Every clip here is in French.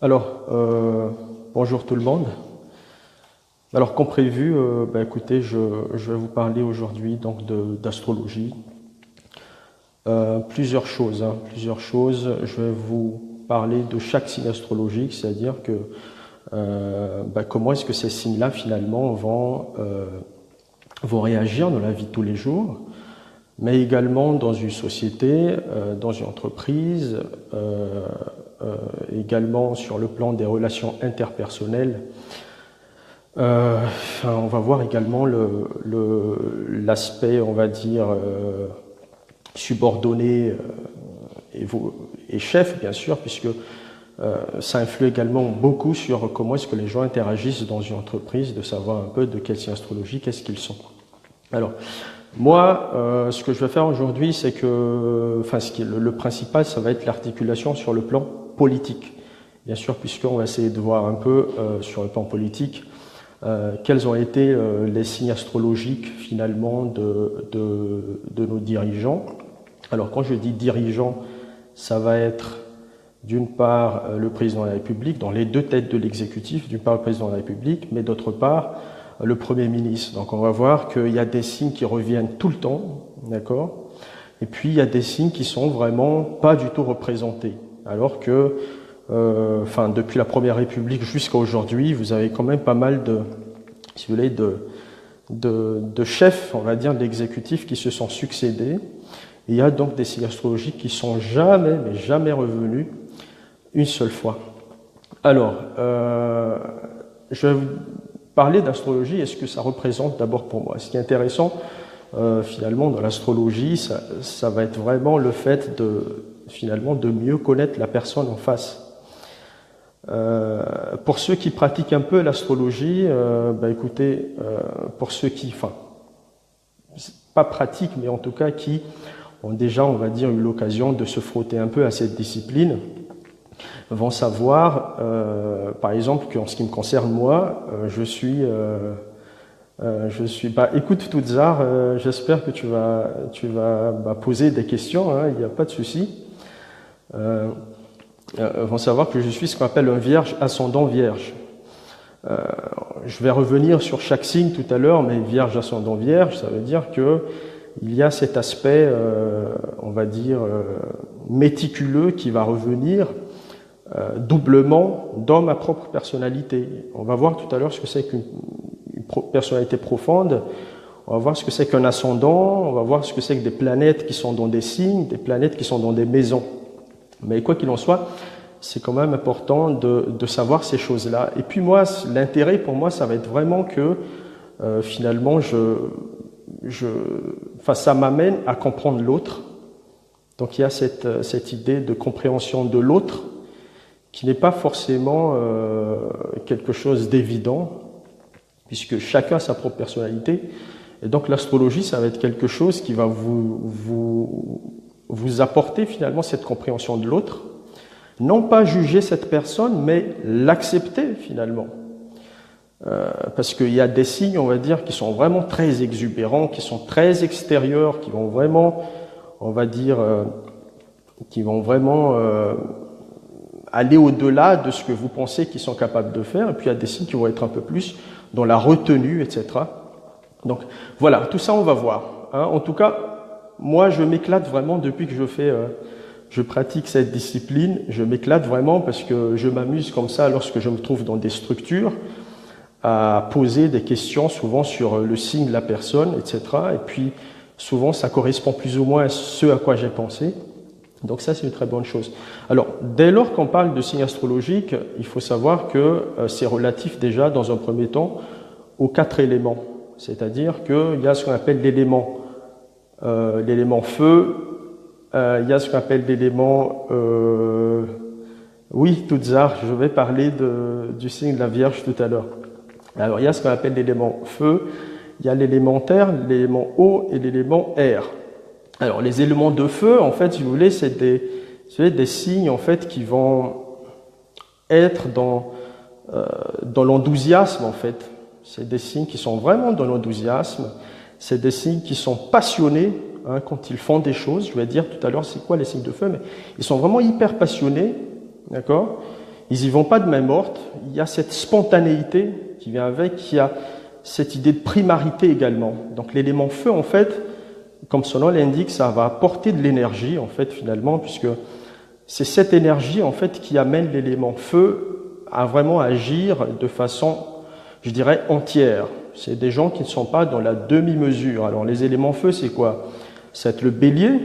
Alors, bonjour tout le monde. Alors, comme prévu, écoutez, je vais vous parler aujourd'hui donc d'astrologie. Plusieurs choses. Je vais vous parler de chaque signe astrologique, c'est-à-dire que comment est-ce que ces signes-là finalement vont réagir dans la vie de tous les jours, mais également dans une société, dans une entreprise, également sur le plan des relations interpersonnelles. On va voir également l'aspect, on va dire, subordonné et chef, bien sûr, puisque ça influe également beaucoup sur comment est-ce que les gens interagissent dans une entreprise, de savoir un peu de quel signe astrologique est-ce qu'ils sont. Alors, moi, ce que je vais faire aujourd'hui, c'est que, le principal, ça va être l'articulation sur le plan politique. Bien sûr, puisqu'on va essayer de voir un peu sur le plan politique quels ont été les signes astrologiques finalement de nos dirigeants. Alors, quand je dis dirigeants, ça va être d'une part le président de la République, dans les deux têtes de l'exécutif, d'une part le président de la République, mais d'autre part le Premier ministre. Donc on va voir qu'il y a des signes qui reviennent tout le temps, d'accord? Et puis il y a des signes qui sont vraiment pas du tout représentés. Alors que, depuis la Première République jusqu'à aujourd'hui, vous avez quand même pas mal si vous voulez, de chefs, on va dire, de l'exécutif qui se sont succédés. Et il y a donc des signes astrologiques qui sont jamais revenus une seule fois. Alors, je vais vous parler d'astrologie et ce que ça représente d'abord pour moi. Ce qui est intéressant, finalement, dans l'astrologie, ça va être vraiment le fait de mieux connaître la personne en face. Pour ceux qui pratiquent un peu l'astrologie, écoutez, pour ceux qui, pas pratiquent, mais en tout cas qui ont déjà, on va dire, eu l'occasion de se frotter un peu à cette discipline, vont savoir, par exemple, qu'en ce qui me concerne moi, écoute Toudzar, j'espère que tu vas poser des questions, hein, il n'y a pas de souci. Vont savoir que je suis ce qu'on appelle un vierge ascendant vierge. Je vais revenir sur chaque signe tout à l'heure, mais vierge ascendant vierge, ça veut dire que il y a cet aspect, on va dire, méticuleux qui va revenir doublement dans ma propre personnalité. On va voir tout à l'heure ce que c'est qu'une personnalité profonde, on va voir ce que c'est qu'un ascendant, on va voir ce que c'est que des planètes qui sont dans des signes, des planètes qui sont dans des maisons. Mais quoi qu'il en soit, c'est quand même important de savoir ces choses-là. Et puis moi, l'intérêt pour moi, ça va être vraiment que finalement, ça m'amène à comprendre l'autre. Donc il y a cette idée de compréhension de l'autre qui n'est pas forcément quelque chose d'évident, puisque chacun a sa propre personnalité. Et donc l'astrologie, ça va être quelque chose qui va vous apporter finalement cette compréhension de l'autre. Non pas juger cette personne, mais l'accepter finalement. Parce qu'il y a des signes, on va dire, qui sont vraiment très exubérants, qui sont très extérieurs, qui vont vraiment, on va dire, aller au-delà de ce que vous pensez qu'ils sont capables de faire. Et puis il y a des signes qui vont être un peu plus dans la retenue, etc. Donc voilà, tout ça on va voir. Hein. En tout cas, moi je m'éclate vraiment depuis que je pratique cette discipline. Je m'éclate vraiment parce que je m'amuse comme ça lorsque je me trouve dans des structures à poser des questions souvent sur le signe de la personne, etc. Et puis souvent ça correspond plus ou moins à ce à quoi j'ai pensé. Donc ça, c'est une très bonne chose. Alors, dès lors qu'on parle de signes astrologiques, il faut savoir que c'est relatif déjà, dans un premier temps, aux 4 éléments. C'est-à-dire qu'il y a ce qu'on appelle l'élément feu, il y a ce qu'on appelle l'élément... Oui, Toudzar, je vais parler du signe de la Vierge tout à l'heure. Alors, il y a ce qu'on appelle l'élément feu, il y a l'élément terre, l'élément eau et l'élément air. Alors, les éléments de feu, en fait, si vous voulez, c'est des signes, en fait, qui vont être dans l'enthousiasme, en fait. C'est des signes qui sont vraiment dans l'enthousiasme. C'est des signes qui sont passionnés, hein, quand ils font des choses. Je vais dire tout à l'heure, c'est quoi les signes de feu, mais ils sont vraiment hyper passionnés, d'accord? ils y vont pas de main morte. Il y a cette spontanéité qui vient avec, il y a cette idée de primarité également. Donc l'élément feu, en fait, comme son nom l'indique, ça va apporter de l'énergie, en fait, finalement, puisque c'est cette énergie, en fait, qui amène l'élément feu à vraiment agir de façon, je dirais, entière. C'est des gens qui ne sont pas dans la demi-mesure. Alors les éléments feu, c'est quoi? C'est le bélier,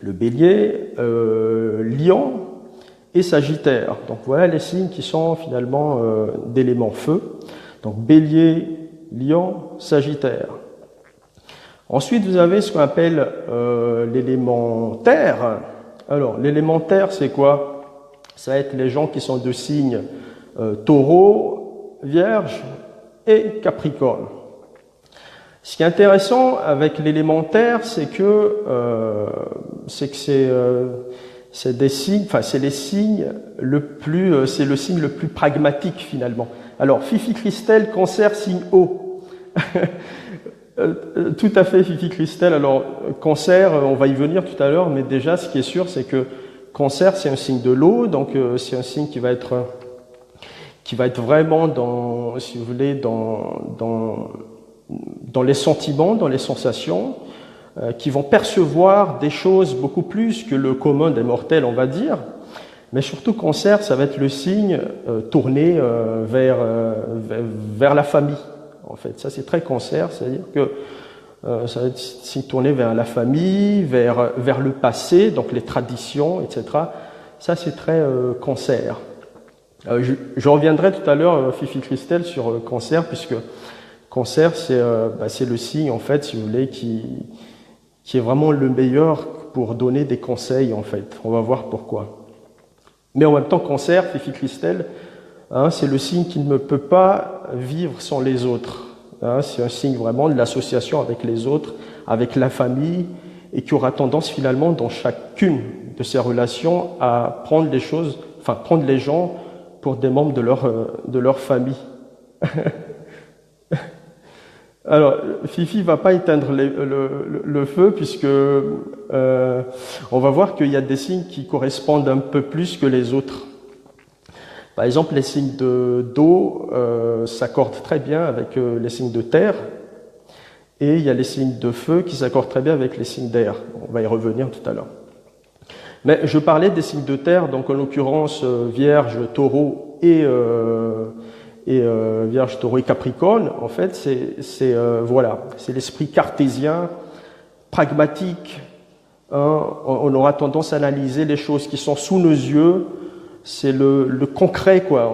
lion et sagittaire. Donc voilà les signes qui sont finalement d'éléments feu. Donc bélier, lion, sagittaire. Ensuite, vous avez ce qu'on appelle l'élément terre. Alors, l'élément terre, c'est quoi? Ça va être les gens qui sont de signes taureau, vierge et capricorne. Ce qui est intéressant avec l'élément terre, c'est des signes, enfin c'est les signes c'est le signe le plus pragmatique finalement. Alors Fifi Christelle, Cancer, signe eau. Tout à fait, Fifi Christelle. Alors Cancer, on va y venir tout à l'heure, mais déjà ce qui est sûr, c'est que Cancer, c'est un signe de l'eau, donc c'est un signe qui va être vraiment dans, si vous voulez, dans les sentiments, dans les sensations, qui vont percevoir des choses beaucoup plus que le commun des mortels, on va dire. Mais surtout, Cancer, ça va être le signe tourné vers la famille. En fait, ça c'est très Cancer, c'est-à-dire que ça va être signe tourné vers la famille, vers le passé, donc les traditions, etc. Ça c'est très Cancer. Je reviendrai tout à l'heure, Fifi Christelle, sur Cancer, puisque Cancer, c'est le signe, en fait, si vous voulez, qui est vraiment le meilleur pour donner des conseils, en fait. On va voir pourquoi. Mais en même temps, Cancer, Fifi Christelle, hein, c'est le signe qui ne peut pas vivre sans les autres. Hein, c'est un signe vraiment de l'association avec les autres, avec la famille, et qui aura tendance finalement, dans chacune de ces relations, à prendre les choses, enfin prendre les gens pour des membres de leur famille. Alors, Fifi va pas éteindre le feu, puisque on va voir qu'il y a des signes qui correspondent un peu plus que les autres. Par exemple, les signes d'eau s'accordent très bien avec les signes de terre, et il y a les signes de feu qui s'accordent très bien avec les signes d'air. On va y revenir tout à l'heure. Mais je parlais des signes de terre, donc en l'occurrence Vierge, Taureau et Vierge, Taureau et Capricorne. En fait, c'est l'esprit cartésien, pragmatique. Hein, on aura tendance à analyser les choses qui sont sous nos yeux. C'est le concret, quoi.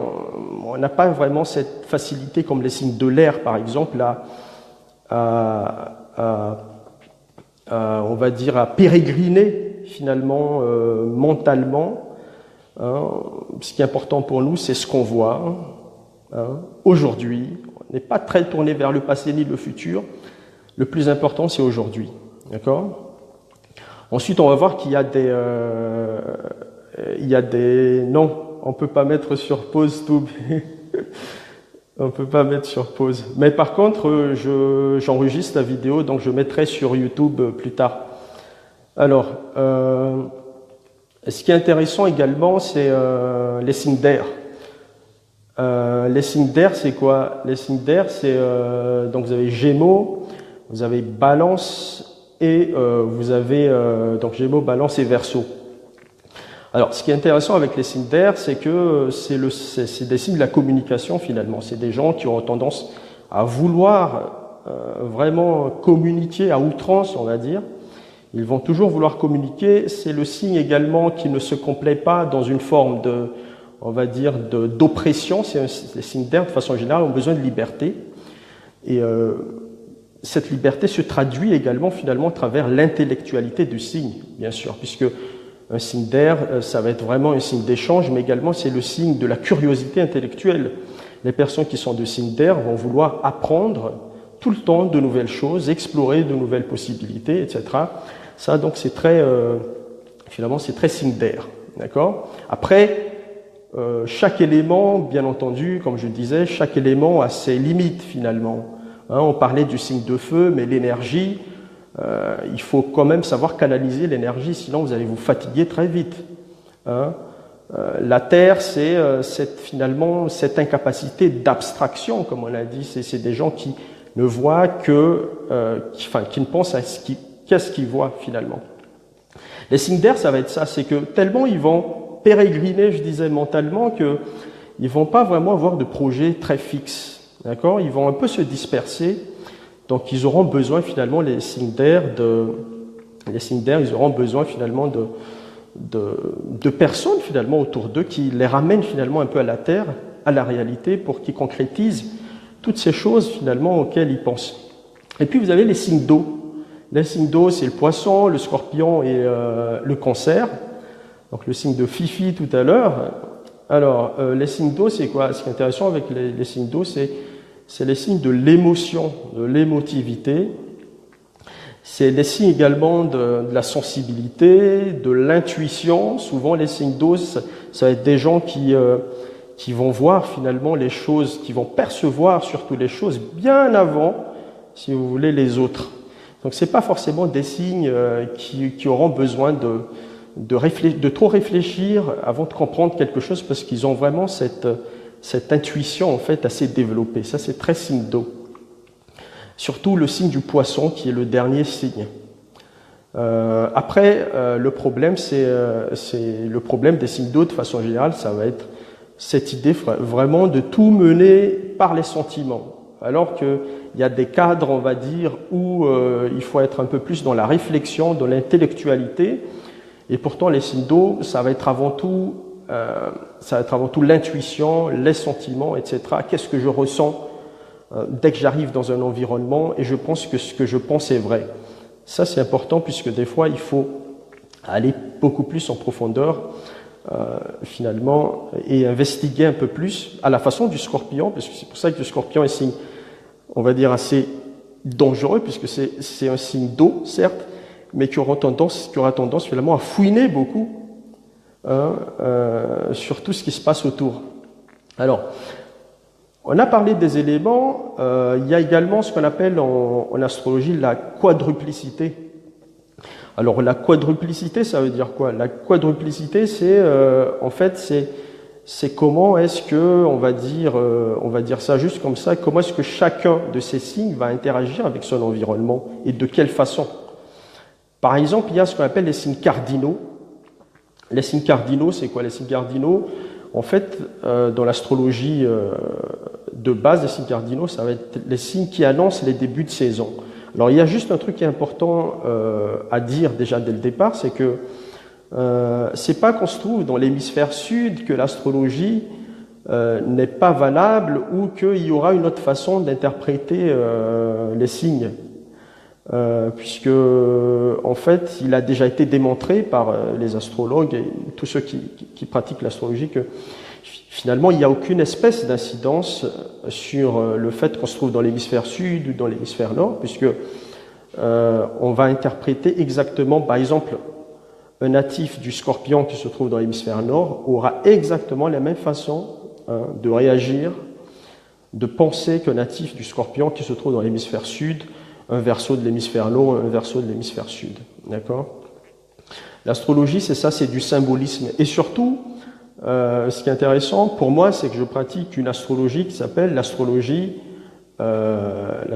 On n'a pas vraiment cette facilité comme les signes de l'air, par exemple, on va dire, à pérégriner finalement mentalement. Hein. Ce qui est important pour nous, c'est ce qu'on voit aujourd'hui. On n'est pas très tourné vers le passé ni le futur. Le plus important, c'est aujourd'hui. D'accord? Ensuite, on va voir qu'il y a des... Non, on peut pas mettre sur pause tout. On peut pas mettre sur pause. Mais par contre, j'enregistre la vidéo, donc je mettrai sur YouTube plus tard. Alors, ce qui est intéressant également, c'est les signes d'air. Les signes d'air, c'est quoi? Les signes d'air, c'est donc vous avez Gémeaux, vous avez Balance et vous avez donc Gémeaux, Balance et Verseau. Alors, ce qui est intéressant avec les signes d'air, c'est que c'est des signes de la communication finalement. C'est des gens qui ont tendance à vouloir vraiment communiquer à outrance, on va dire. Ils vont toujours vouloir communiquer. C'est le signe également qui ne se complaît pas dans une forme de, on va dire, d'oppression. Les signes d'air, de façon générale, ont besoin de liberté. Et cette liberté se traduit également finalement à travers l'intellectualité du signe, bien sûr, puisque un signe d'air, ça va être vraiment un signe d'échange, mais également c'est le signe de la curiosité intellectuelle. Les personnes qui sont de signe d'air vont vouloir apprendre tout le temps de nouvelles choses, explorer de nouvelles possibilités, etc. Ça, donc, c'est très, finalement, c'est très signe d'air, d'accord? Après, chaque élément, bien entendu, comme je disais, chaque élément a ses limites finalement. Hein, on parlait du signe de feu, mais l'énergie, il faut quand même savoir canaliser l'énergie, sinon vous allez vous fatiguer très vite. Hein. La Terre, c'est finalement cette incapacité d'abstraction, comme on l'a dit. C'est des gens qui ne voient que, qui ne pensent qu'à ce qu'ils voient finalement. Les signes d'air, ça va être ça, c'est que tellement ils vont pérégriner, je disais mentalement, que ils vont pas vraiment avoir de projet très fixe, d'accord? Ils vont un peu se disperser, donc ils auront besoin finalement les signes d'air, ils auront besoin finalement de personnes finalement autour d'eux qui les ramènent finalement un peu à la terre, à la réalité, pour qu'ils concrétisent toutes ces choses finalement auxquelles ils pensent. Et puis vous avez les signes d'eau. Les signes d'eau, c'est le poisson, le scorpion et le cancer. Donc le signe de Fifi tout à l'heure. Alors, les signes d'eau, c'est quoi? Ce qui est intéressant avec les signes d'eau, c'est les signes de l'émotion, de l'émotivité. C'est les signes également de la sensibilité, de l'intuition. Souvent, les signes d'eau, ça va être des gens qui vont voir finalement les choses, qui vont percevoir surtout les choses bien avant, si vous voulez, les autres. Donc, c'est pas forcément des signes qui auront besoin de trop réfléchir avant de comprendre quelque chose, parce qu'ils ont vraiment cette intuition en fait assez développée. Ça, c'est très signe d'eau. Surtout le signe du poisson, qui est le dernier signe. Après, le problème, c'est le problème des signes d'eau de façon générale, ça va être cette idée vraiment de tout mener par les sentiments. Alors qu'il y a des cadres, on va dire, où il faut être un peu plus dans la réflexion, dans l'intellectualité. Et pourtant, les signes d'eau, ça va être avant tout l'intuition, les sentiments, etc. Qu'est-ce que je ressens dès que j'arrive dans un environnement et je pense que ce que je pense est vrai. Ça, c'est important puisque des fois, il faut aller beaucoup plus en profondeur, finalement, et investiguer un peu plus à la façon du scorpion, parce que c'est pour ça que le scorpion est un signe, on va dire, assez dangereux, puisque c'est un signe d'eau, certes, mais qui aura tendance finalement à fouiner beaucoup sur tout ce qui se passe autour. Alors, on a parlé des éléments, il y a également ce qu'on appelle en astrologie la quadruplicité. Alors la quadruplicité, ça veut dire quoi? La quadruplicité, c'est en fait c'est comment est-ce que on va dire ça juste comme ça, comment est-ce que chacun de ces signes va interagir avec son environnement et de quelle façon. Par exemple, il y a ce qu'on appelle les signes cardinaux. Les signes cardinaux, c'est quoi les signes cardinaux? En fait, dans l'astrologie de base, les signes cardinaux, ça va être les signes qui annoncent les débuts de saison. Alors, il y a juste un truc qui est important à dire déjà dès le départ, c'est que c'est pas qu'on se trouve dans l'hémisphère sud que l'astrologie n'est pas valable ou qu'il y aura une autre façon d'interpréter les signes. Puisque en fait, il a déjà été démontré par les astrologues et tous ceux qui pratiquent l'astrologie que finalement, il n'y a aucune espèce d'incidence sur le fait qu'on se trouve dans l'hémisphère sud ou dans l'hémisphère nord, puisque on va interpréter exactement, par exemple, un natif du Scorpion qui se trouve dans l'hémisphère nord aura exactement la même façon de réagir, de penser qu'un natif du Scorpion qui se trouve dans l'hémisphère sud, un Verseau de l'hémisphère nord, un Verseau de l'hémisphère sud. D'accord? L'astrologie, c'est ça, c'est du symbolisme. Et surtout, ce qui est intéressant pour moi, c'est que je pratique une astrologie qui s'appelle l'astrologie, le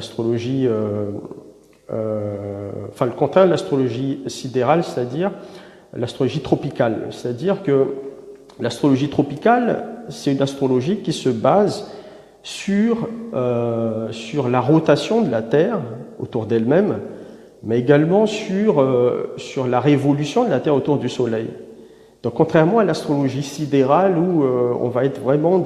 contraire de l'astrologie sidérale, c'est-à-dire l'astrologie tropicale. C'est-à-dire que l'astrologie tropicale, c'est une astrologie qui se base sur la rotation de la Terre autour d'elle-même, mais également sur la révolution de la Terre autour du Soleil. Donc, contrairement à l'astrologie sidérale où on va être vraiment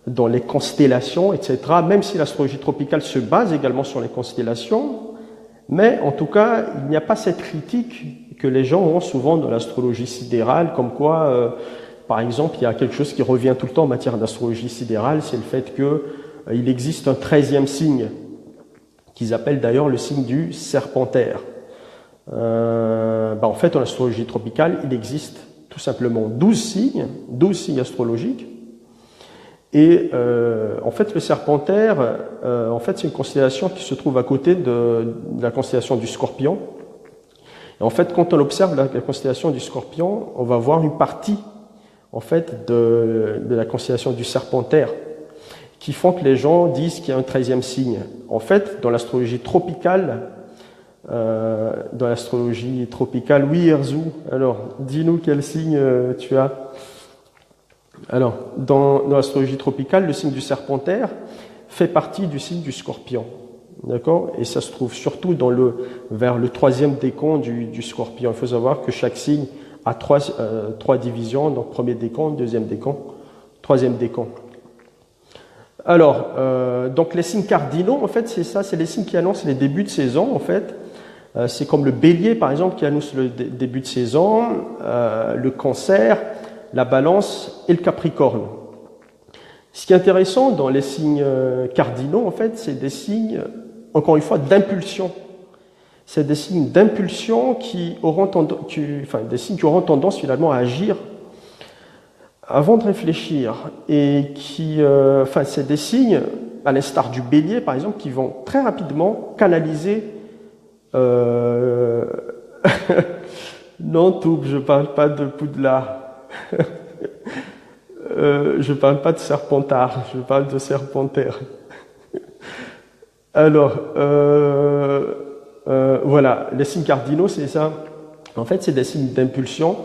dans les constellations, etc., même si l'astrologie tropicale se base également sur les constellations, mais en tout cas, il n'y a pas cette critique que les gens ont souvent dans l'astrologie sidérale, comme quoi, par exemple, il y a quelque chose qui revient tout le temps en matière d'astrologie sidérale, c'est le fait qu'il existe un 13e signe, qu'ils appellent d'ailleurs le signe du serpentaire. En fait, en astrologie tropicale, il existe tout simplement 12 signes astrologiques. Et en fait, le serpentaire, en fait, c'est une constellation qui se trouve à côté de la constellation du Scorpion. Et en fait, quand on observe la constellation du Scorpion, on va voir une partie en fait, de la constellation du Serpentaire, qui font que les gens disent qu'il y a un 13e signe. En fait, dans l'astrologie tropicale, oui, Herzou, alors, dis-nous quel signe tu as. Alors, dans l'astrologie tropicale, le signe du Serpentaire fait partie du signe du Scorpion. D'accord? Et ça se trouve surtout vers le 3e décan du Scorpion. Il faut savoir que chaque signe a trois divisions, donc premier décan, deuxième décan, troisième décan. Alors, donc les signes cardinaux, en fait, c'est ça, c'est les signes qui annoncent les débuts de saison, en fait. C'est comme le Bélier, par exemple, qui annonce le début de saison, le Cancer, la Balance et le Capricorne. Ce qui est intéressant dans les signes cardinaux, en fait, c'est des signes, encore une fois, d'impulsion. C'est des signes d'impulsion des signes qui auront tendance finalement à agir avant de réfléchir. Et c'est des signes, à l'instar du Bélier, par exemple, qui vont très rapidement canaliser. Non, Toub, je ne parle pas de Poudlard. Je ne parle pas de Serpentard, je parle de Serpentaire. Alors, voilà, les signes cardinaux, c'est ça. En fait, c'est des signes d'impulsion.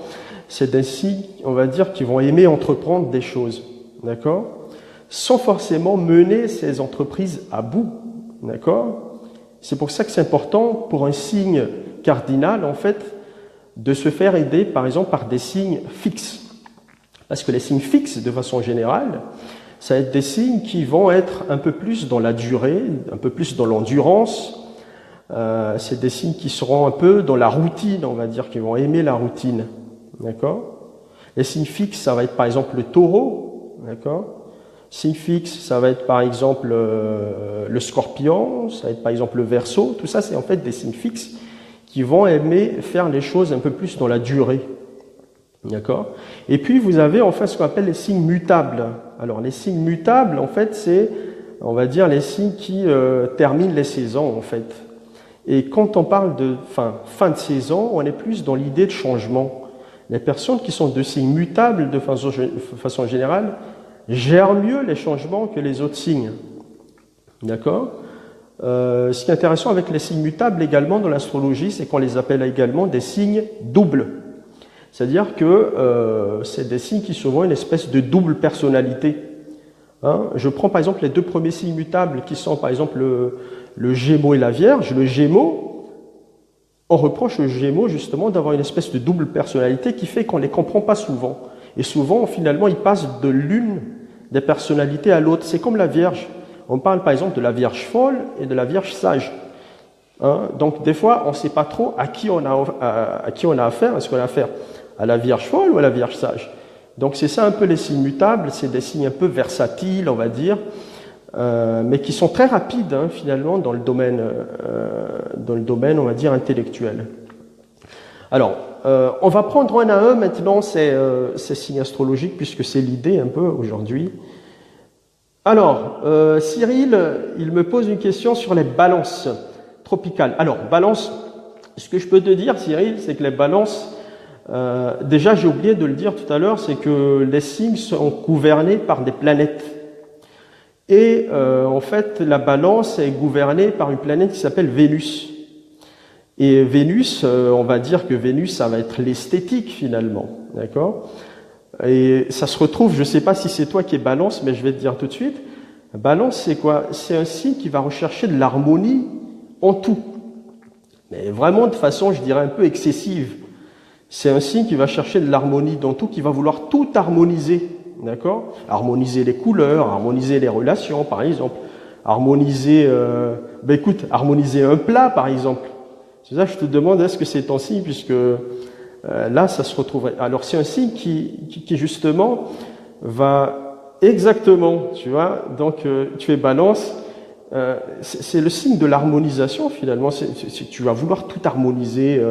C'est des signes, on va dire, qui vont aimer entreprendre des choses, d'accord, sans forcément mener ces entreprises à bout, d'accord. C'est pour ça que c'est important pour un signe cardinal, en fait, de se faire aider, par exemple, par des signes fixes. Parce que les signes fixes, de façon générale, ça va être des signes qui vont être un peu plus dans la durée, un peu plus dans l'endurance. C'est des signes qui seront un peu dans la routine, on va dire, qui vont aimer la routine. D'accord? Les signes fixes, ça va être par exemple le Taureau. D'accord? Signe fixe, ça va être par exemple le Scorpion, ça va être par exemple le Verseau. Tout ça, c'est en fait des signes fixes qui vont aimer faire les choses un peu plus dans la durée. D'accord? Et puis, vous avez enfin ce qu'on appelle les signes mutables. Alors, les signes mutables, en fait, c'est, on va dire, les signes qui terminent les saisons, en fait. Et quand on parle de fin de saison, on est plus dans l'idée de changement. Les personnes qui sont de signes mutables, de façon générale, gèrent mieux les changements que les autres signes. D'accord? Ce qui est intéressant avec les signes mutables également dans l'astrologie, c'est qu'on les appelle également des signes doubles. C'est-à-dire que c'est des signes qui souvent une espèce de double personnalité. Hein? Je prends par exemple les deux premiers signes mutables qui sont par exemple le Gémeaux et la Vierge. Le Gémeaux, on reproche au Gémeaux justement d'avoir une espèce de double personnalité qui fait qu'on ne les comprend pas souvent. Et souvent, finalement, ils passent de l'une des personnalités à l'autre. C'est comme la Vierge. On parle par exemple de la Vierge folle et de la Vierge sage. Hein? Donc des fois, on ne sait pas trop à qui on a affaire. Est-ce qu'on a affaire à la Vierge folle ou à la Vierge sage? Donc c'est ça un peu les signes mutables. C'est des signes un peu versatiles, on va dire, mais qui sont très rapides hein, finalement dans le domaine, on va dire, intellectuel. Alors, on va prendre un à un maintenant ces signes astrologiques puisque c'est l'idée un peu aujourd'hui. Alors, Cyril, il me pose une question sur les balances tropicales. Alors, balance, ce que je peux te dire, Cyril, c'est que les balances, déjà j'ai oublié de le dire tout à l'heure, c'est que les signes sont gouvernés par des planètes. Et en fait, la balance est gouvernée par une planète qui s'appelle Vénus. Et Vénus, on va dire que Vénus, ça va être l'esthétique finalement, d'accord? Et ça se retrouve, je ne sais pas si c'est toi qui es Balance, mais je vais te dire tout de suite. Balance, c'est quoi? C'est un signe qui va rechercher de l'harmonie en tout, mais vraiment de façon, je dirais, un peu excessive. C'est un signe qui va chercher de l'harmonie dans tout, qui va vouloir tout harmoniser, d'accord? Harmoniser les couleurs, harmoniser les relations, par exemple. Harmoniser, harmoniser un plat, par exemple. C'est ça que je te demande, est-ce que c'est ton signe, puisque là, ça se retrouverait. Alors, c'est un signe qui justement va exactement, tu vois, donc tu es Balance, c'est le signe de l'harmonisation finalement, tu vas vouloir tout harmoniser,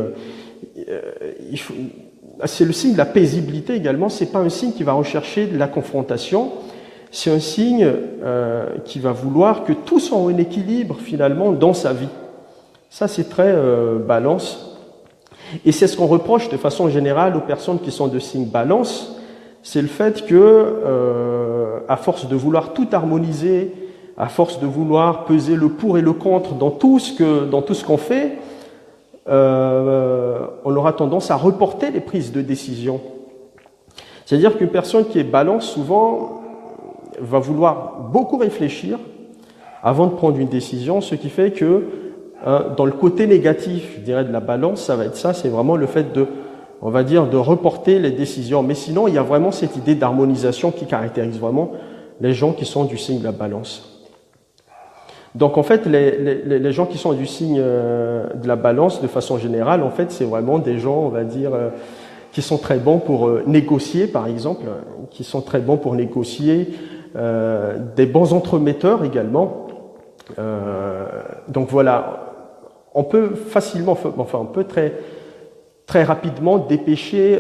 c'est le signe de la paisibilité également, c'est pas un signe qui va rechercher de la confrontation, c'est un signe qui va vouloir que tout soit en équilibre finalement dans sa vie. Ça, c'est très Balance. Et c'est ce qu'on reproche de façon générale aux personnes qui sont de signe Balance, c'est le fait que, à force de vouloir tout harmoniser, à force de vouloir peser le pour et le contre dans tout ce qu'on fait, on aura tendance à reporter les prises de décision. C'est-à-dire qu'une personne qui est balance, souvent, va vouloir beaucoup réfléchir avant de prendre une décision, ce qui fait que, dans le côté négatif, je dirais, de la balance, ça va être ça, c'est vraiment le fait de, on va dire, de reporter les décisions. Mais sinon, il y a vraiment cette idée d'harmonisation qui caractérise vraiment les gens qui sont du signe de la balance. Donc en fait, les gens qui sont du signe de la balance, de façon générale, en fait, c'est vraiment des gens, on va dire, qui sont très bons pour négocier, par exemple, qui sont très bons pour négocier, des bons entremetteurs également. Donc voilà, on peut facilement, enfin on peut très rapidement dépêcher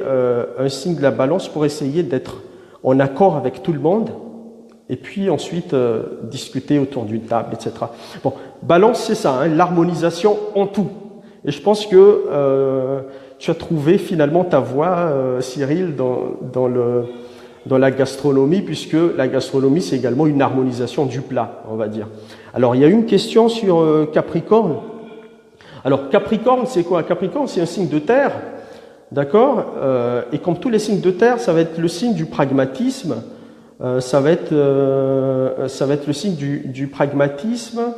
un signe de la balance pour essayer d'être en accord avec tout le monde, et puis ensuite discuter autour d'une table, etc. Bon, balance, c'est ça, hein, l'harmonisation en tout. Et je pense que tu as trouvé finalement ta voie, Cyril, dans la gastronomie, puisque la gastronomie, c'est également une harmonisation du plat, on va dire. Alors, il y a une question sur Capricorne. Alors, Capricorne, c'est quoi? Capricorne, c'est un signe de terre, d'accord? Et comme tous les signes de terre, ça va être le signe du pragmatisme. Ça va être le signe du pragmatisme.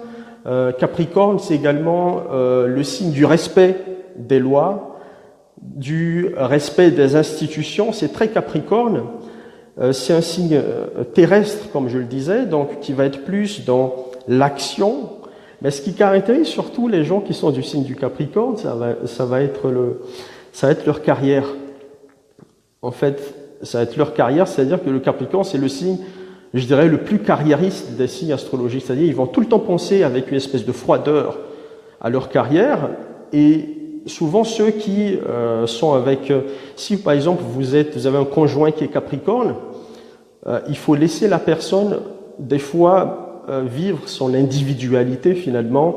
Capricorne, c'est également le signe du respect des lois, du respect des institutions. C'est très Capricorne. C'est un signe terrestre, comme je le disais, donc qui va être plus dans l'action. Mais ce qui caractérise surtout les gens qui sont du signe du Capricorne, ça va être leur carrière. En fait, ça va être leur carrière, c'est-à-dire que le Capricorne, c'est le signe, je dirais, le plus carriériste des signes astrologiques. C'est-à-dire, ils vont tout le temps penser avec une espèce de froideur à leur carrière. Et souvent, ceux qui sont avec... si, par exemple, vous avez un conjoint qui est Capricorne, il faut laisser la personne, des fois, vivre son individualité, finalement,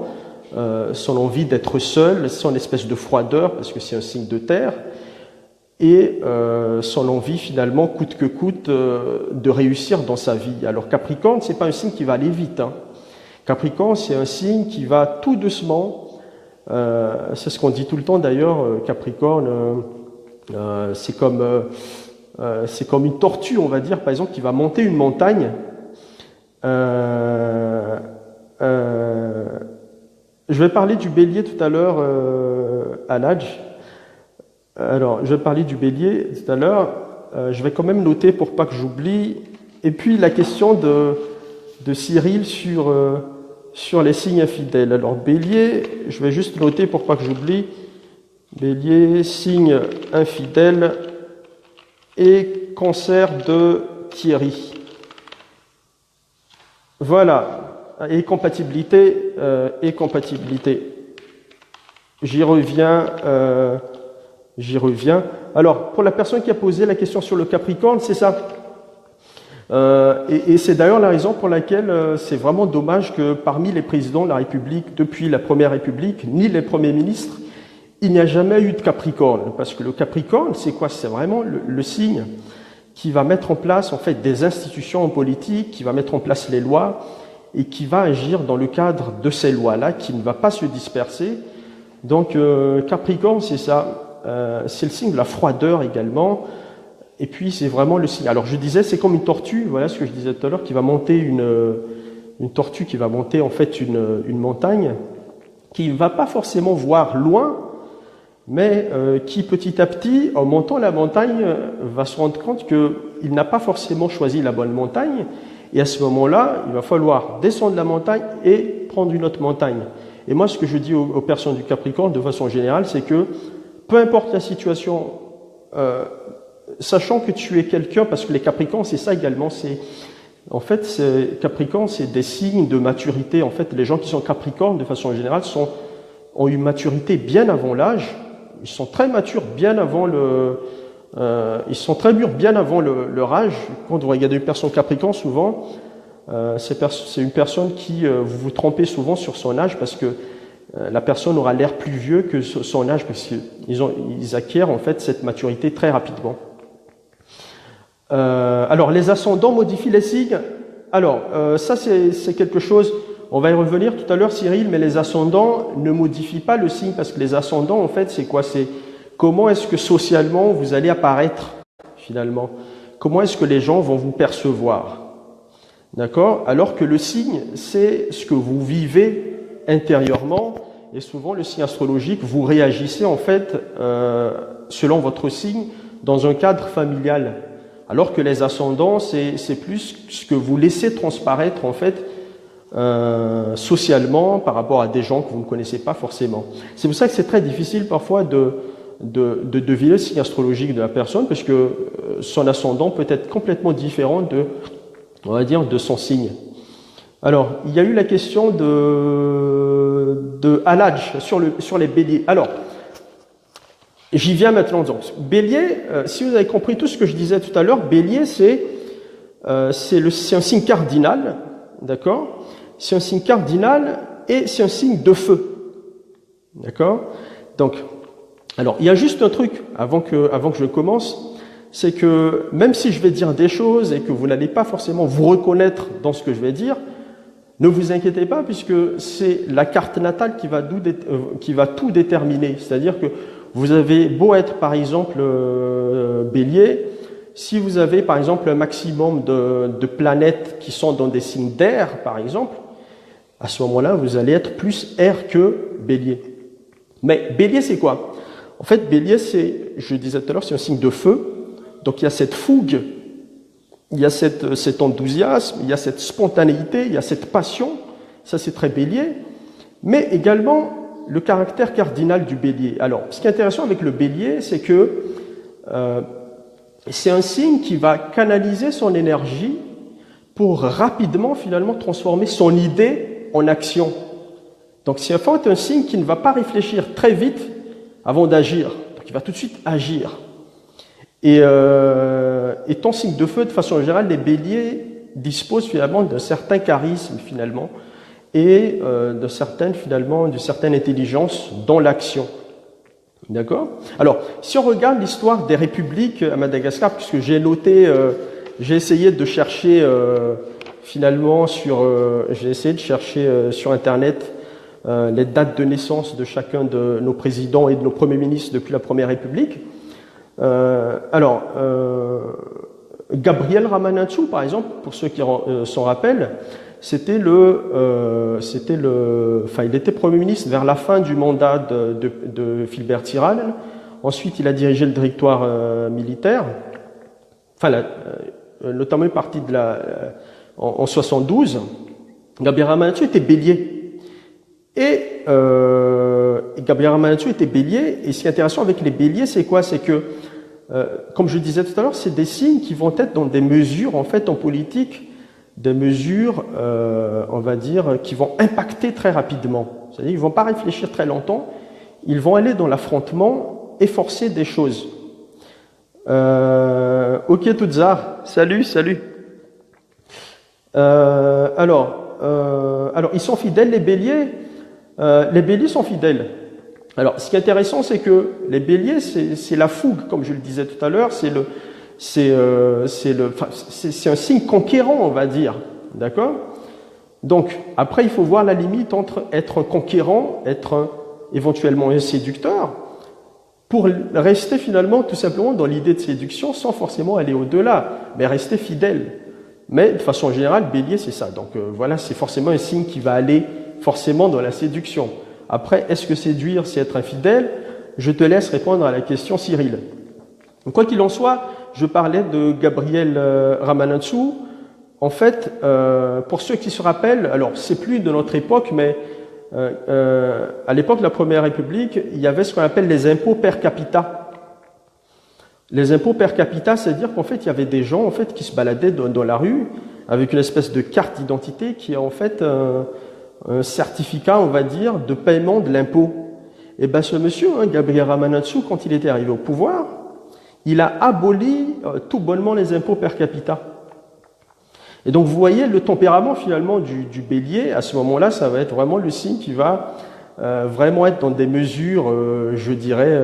son envie d'être seul, son espèce de froideur, parce que c'est un signe de terre, et son envie finalement, coûte que coûte, de réussir dans sa vie. Alors Capricorne, c'est pas un signe qui va aller vite. Hein. Capricorne, c'est un signe qui va tout doucement. C'est ce qu'on dit tout le temps d'ailleurs. Capricorne, c'est comme une tortue, on va dire, par exemple, qui va monter une montagne. Je vais parler du Bélier tout à l'heure, Aladj. Alors, je vais parler du Bélier tout à l'heure. Je vais quand même noter pour pas que j'oublie. Et puis la question de Cyril sur les signes infidèles. Alors Bélier, je vais juste noter pour pas que j'oublie. Bélier, signe infidèle et cancer de Thierry. Voilà. Et compatibilité. J'y reviens. Alors, pour la personne qui a posé la question sur le Capricorne, c'est ça. Et c'est d'ailleurs la raison pour laquelle c'est vraiment dommage que parmi les présidents de la République, depuis la Première République, ni les premiers ministres, il n'y a jamais eu de Capricorne. Parce que le Capricorne, c'est quoi? C'est vraiment le signe qui va mettre en place, en fait, des institutions en politique, qui va mettre en place les lois et qui va agir dans le cadre de ces lois-là, qui ne va pas se disperser. Donc, Capricorne, c'est ça. C'est le signe de la froideur également, et puis c'est vraiment le signe. Alors je disais, c'est comme une tortue, voilà ce que je disais tout à l'heure, qui va monter une tortue qui va monter en fait une montagne, qui ne va pas forcément voir loin, mais qui petit à petit, en montant la montagne, va se rendre compte qu'il n'a pas forcément choisi la bonne montagne, et à ce moment-là, il va falloir descendre la montagne et prendre une autre montagne. Et moi, ce que je dis aux personnes du Capricorne, de façon générale, c'est que peu importe la situation, sachant que tu es quelqu'un, parce que les Capricornes, c'est ça également, Capricorne, c'est des signes de maturité. En fait, les gens qui sont Capricornes, de façon générale, ont une maturité bien avant l'âge. Ils sont très matures bien avant ils sont très mûrs bien avant leur âge. Quand vous regardez une personne Capricorne, souvent, c'est une personne qui, vous vous trompez souvent sur son âge, parce que la personne aura l'air plus vieux que son âge, parce qu'ils acquièrent en fait cette maturité très rapidement. Alors, les ascendants modifient les signes. Alors, ça, c'est quelque chose, on va y revenir tout à l'heure, Cyril, mais les ascendants ne modifient pas le signe, parce que les ascendants, en fait, c'est quoi? C'est comment est-ce que socialement vous allez apparaître, finalement? Comment est-ce que les gens vont vous percevoir? D'accord? Alors que le signe, c'est ce que vous vivez intérieurement, et souvent, le signe astrologique, vous réagissez, en fait, selon votre signe, dans un cadre familial. Alors que les ascendants, c'est plus ce que vous laissez transparaître, en fait, socialement, par rapport à des gens que vous ne connaissez pas forcément. C'est pour ça que c'est très difficile, parfois, de deviner le signe astrologique de la personne, parce que son ascendant peut être complètement différent de, on va dire, de son signe. Alors, il y a eu la question de Aladj sur les béliers. Alors, j'y viens maintenant. Donc, bélier, si vous avez compris tout ce que je disais tout à l'heure, bélier, c'est un signe cardinal, d'accord? C'est un signe cardinal et c'est un signe de feu, d'accord? Donc, alors, il y a juste un truc avant que je commence, c'est que même si je vais dire des choses et que vous n'allez pas forcément vous reconnaître dans ce que je vais dire, ne vous inquiétez pas, puisque c'est la carte natale qui va tout déterminer. C'est-à-dire que vous avez beau être, par exemple, bélier, si vous avez, par exemple, un maximum de planètes qui sont dans des signes d'air, par exemple, à ce moment-là, vous allez être plus air que bélier. Mais bélier, c'est quoi? En fait, bélier, je disais tout à l'heure, c'est un signe de feu. Donc, il y a cette fougue, il y a cet enthousiasme, il y a cette spontanéité, il y a cette passion. Ça, c'est très bélier. Mais également, le caractère cardinal du bélier. Alors, ce qui est intéressant avec le bélier, c'est que c'est un signe qui va canaliser son énergie pour rapidement, finalement, transformer son idée en action. Donc, c'est en fait un signe qui ne va pas réfléchir très vite avant d'agir. Donc, il va tout de suite agir. Et étant signe de feu, de façon générale, les béliers disposent finalement d'un certain charisme, finalement, et d'une certaine intelligence dans l'action. D'accord? Alors, si on regarde l'histoire des républiques à Madagascar, puisque j'ai noté, j'ai essayé de chercher sur Internet les dates de naissance de chacun de nos présidents et de nos premiers ministres depuis la Première République. Gabriel Ramanantsoa, par exemple, pour ceux qui s'en rappellent, il était Premier ministre vers la fin du mandat de Philbert Tsiral. Ensuite, il a dirigé le directoire militaire, notamment parti en 72. Gabriel Ramanantsoa était bélier. Et Gabriel Ramanantsoa était bélier. Et ce qui est intéressant avec les béliers, c'est quoi? C'est que, comme je disais tout à l'heure, c'est des signes qui vont être dans des mesures, en fait, en politique, des mesures, on va dire, qui vont impacter très rapidement. C'est-à-dire qu'ils ne vont pas réfléchir très longtemps, ils vont aller dans l'affrontement et forcer des choses. Ok, Toutzar, salut. Alors, ils sont fidèles, les béliers. Les béliers sont fidèles. Alors, ce qui est intéressant, c'est que les béliers, c'est la fougue, comme je le disais tout à l'heure, c'est un signe conquérant, on va dire, d'accord? Donc, après, il faut voir la limite entre être un conquérant, éventuellement un séducteur, pour rester finalement tout simplement dans l'idée de séduction, sans forcément aller au-delà, mais rester fidèle. Mais de façon générale, bélier, c'est ça. Donc voilà, c'est forcément un signe qui va aller forcément dans la séduction. Après, est-ce que séduire, c'est être infidèle? Je te laisse répondre à la question, Cyril. Quoi qu'il en soit, je parlais de Gabriel Ramanantsoa. En fait, pour ceux qui se rappellent, alors c'est plus de notre époque, mais à l'époque de la Première République, il y avait ce qu'on appelle les impôts per capita. Les impôts per capita, c'est-à-dire qu'en fait, il y avait des gens en fait qui se baladaient dans la rue avec une espèce de carte d'identité qui est en fait un certificat, on va dire, de paiement de l'impôt. Et bien ce monsieur, Gabriel Ramanantsoa, quand il était arrivé au pouvoir, il a aboli tout bonnement les impôts per capita. Et donc vous voyez le tempérament finalement du bélier, à ce moment-là, ça va être vraiment le signe qui va vraiment être dans des mesures, je dirais,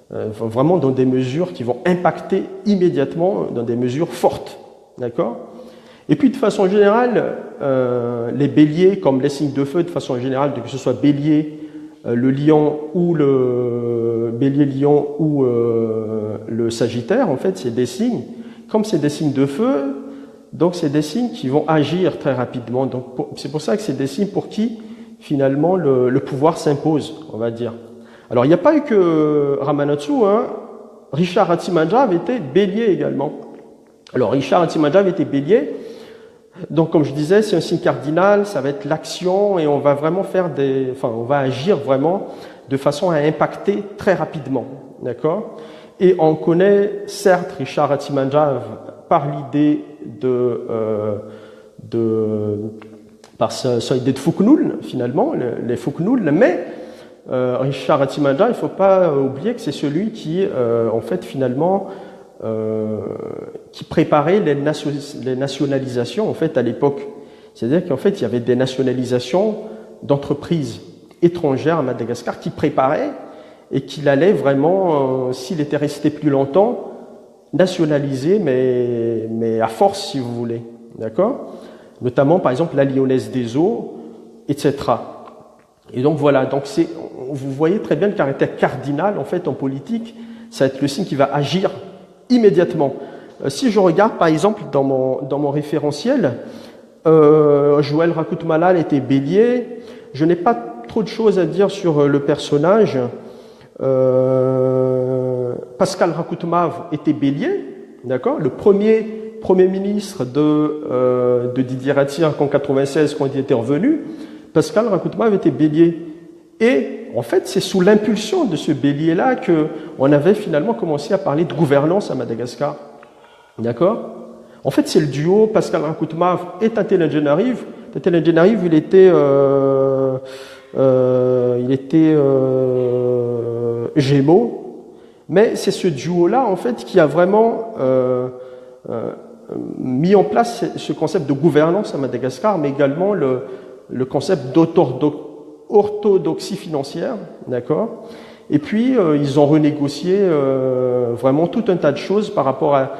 vraiment dans des mesures qui vont impacter immédiatement, dans des mesures fortes. D'accord? Et puis de façon générale, les béliers, comme les signes de feu, de façon générale, que ce soit bélier, le lion ou le bélier, lion ou le sagittaire, en fait, c'est des signes, comme c'est des signes de feu, donc c'est des signes qui vont agir très rapidement. Donc c'est pour ça que c'est des signes pour qui, finalement, le pouvoir s'impose, on va dire. Alors il n'y a pas eu que Ramanatsu, hein. Richard Hatsimanjab était bélier également. Alors Richard Hatsimanjab était bélier. Donc, comme je disais, c'est un signe cardinal, ça va être l'action et on va vraiment on va agir vraiment de façon à impacter très rapidement, d'accord? Et on connaît, certes, Richard Hatsimanjab par l'idée par son idée de Fuknul, finalement, les Fuknul, mais Richard Hatsimanjab, il ne faut pas oublier que c'est celui qui, en fait, finalement, qui préparait les nationalisations en fait à l'époque. C'est-à-dire qu'en fait il y avait des nationalisations d'entreprises étrangères à Madagascar qui préparaient et qu'il allait vraiment, s'il était resté plus longtemps, nationaliser, mais à force si vous voulez, d'accord? Notamment par exemple la Lyonnaise des Eaux, etc. Et donc voilà, donc vous voyez très bien le caractère cardinal en fait en politique, ça va être le signe qui va agir immédiatement. Si je regarde par exemple dans mon référentiel, Joël Rakutmalal était bélier, je n'ai pas trop de choses à dire sur le personnage. Pascal Rakutmav était bélier, d'accord, le premier ministre de Didier Ratsir en 96 quand il était revenu, Pascal Rakutmav était bélier. Et en fait, c'est sous l'impulsion de ce bélier-là qu'on avait finalement commencé à parler de gouvernance à Madagascar. D'accord? En fait, c'est le duo Pascal Rakutmav et Tatel Njenariv. Tatel Njenariv, il était Gémeaux. Mais c'est ce duo-là, en fait, qui a vraiment mis en place ce concept de gouvernance à Madagascar, mais également le concept d'orthodoxie financière, d'accord. Et puis ils ont renégocié vraiment tout un tas de choses par rapport à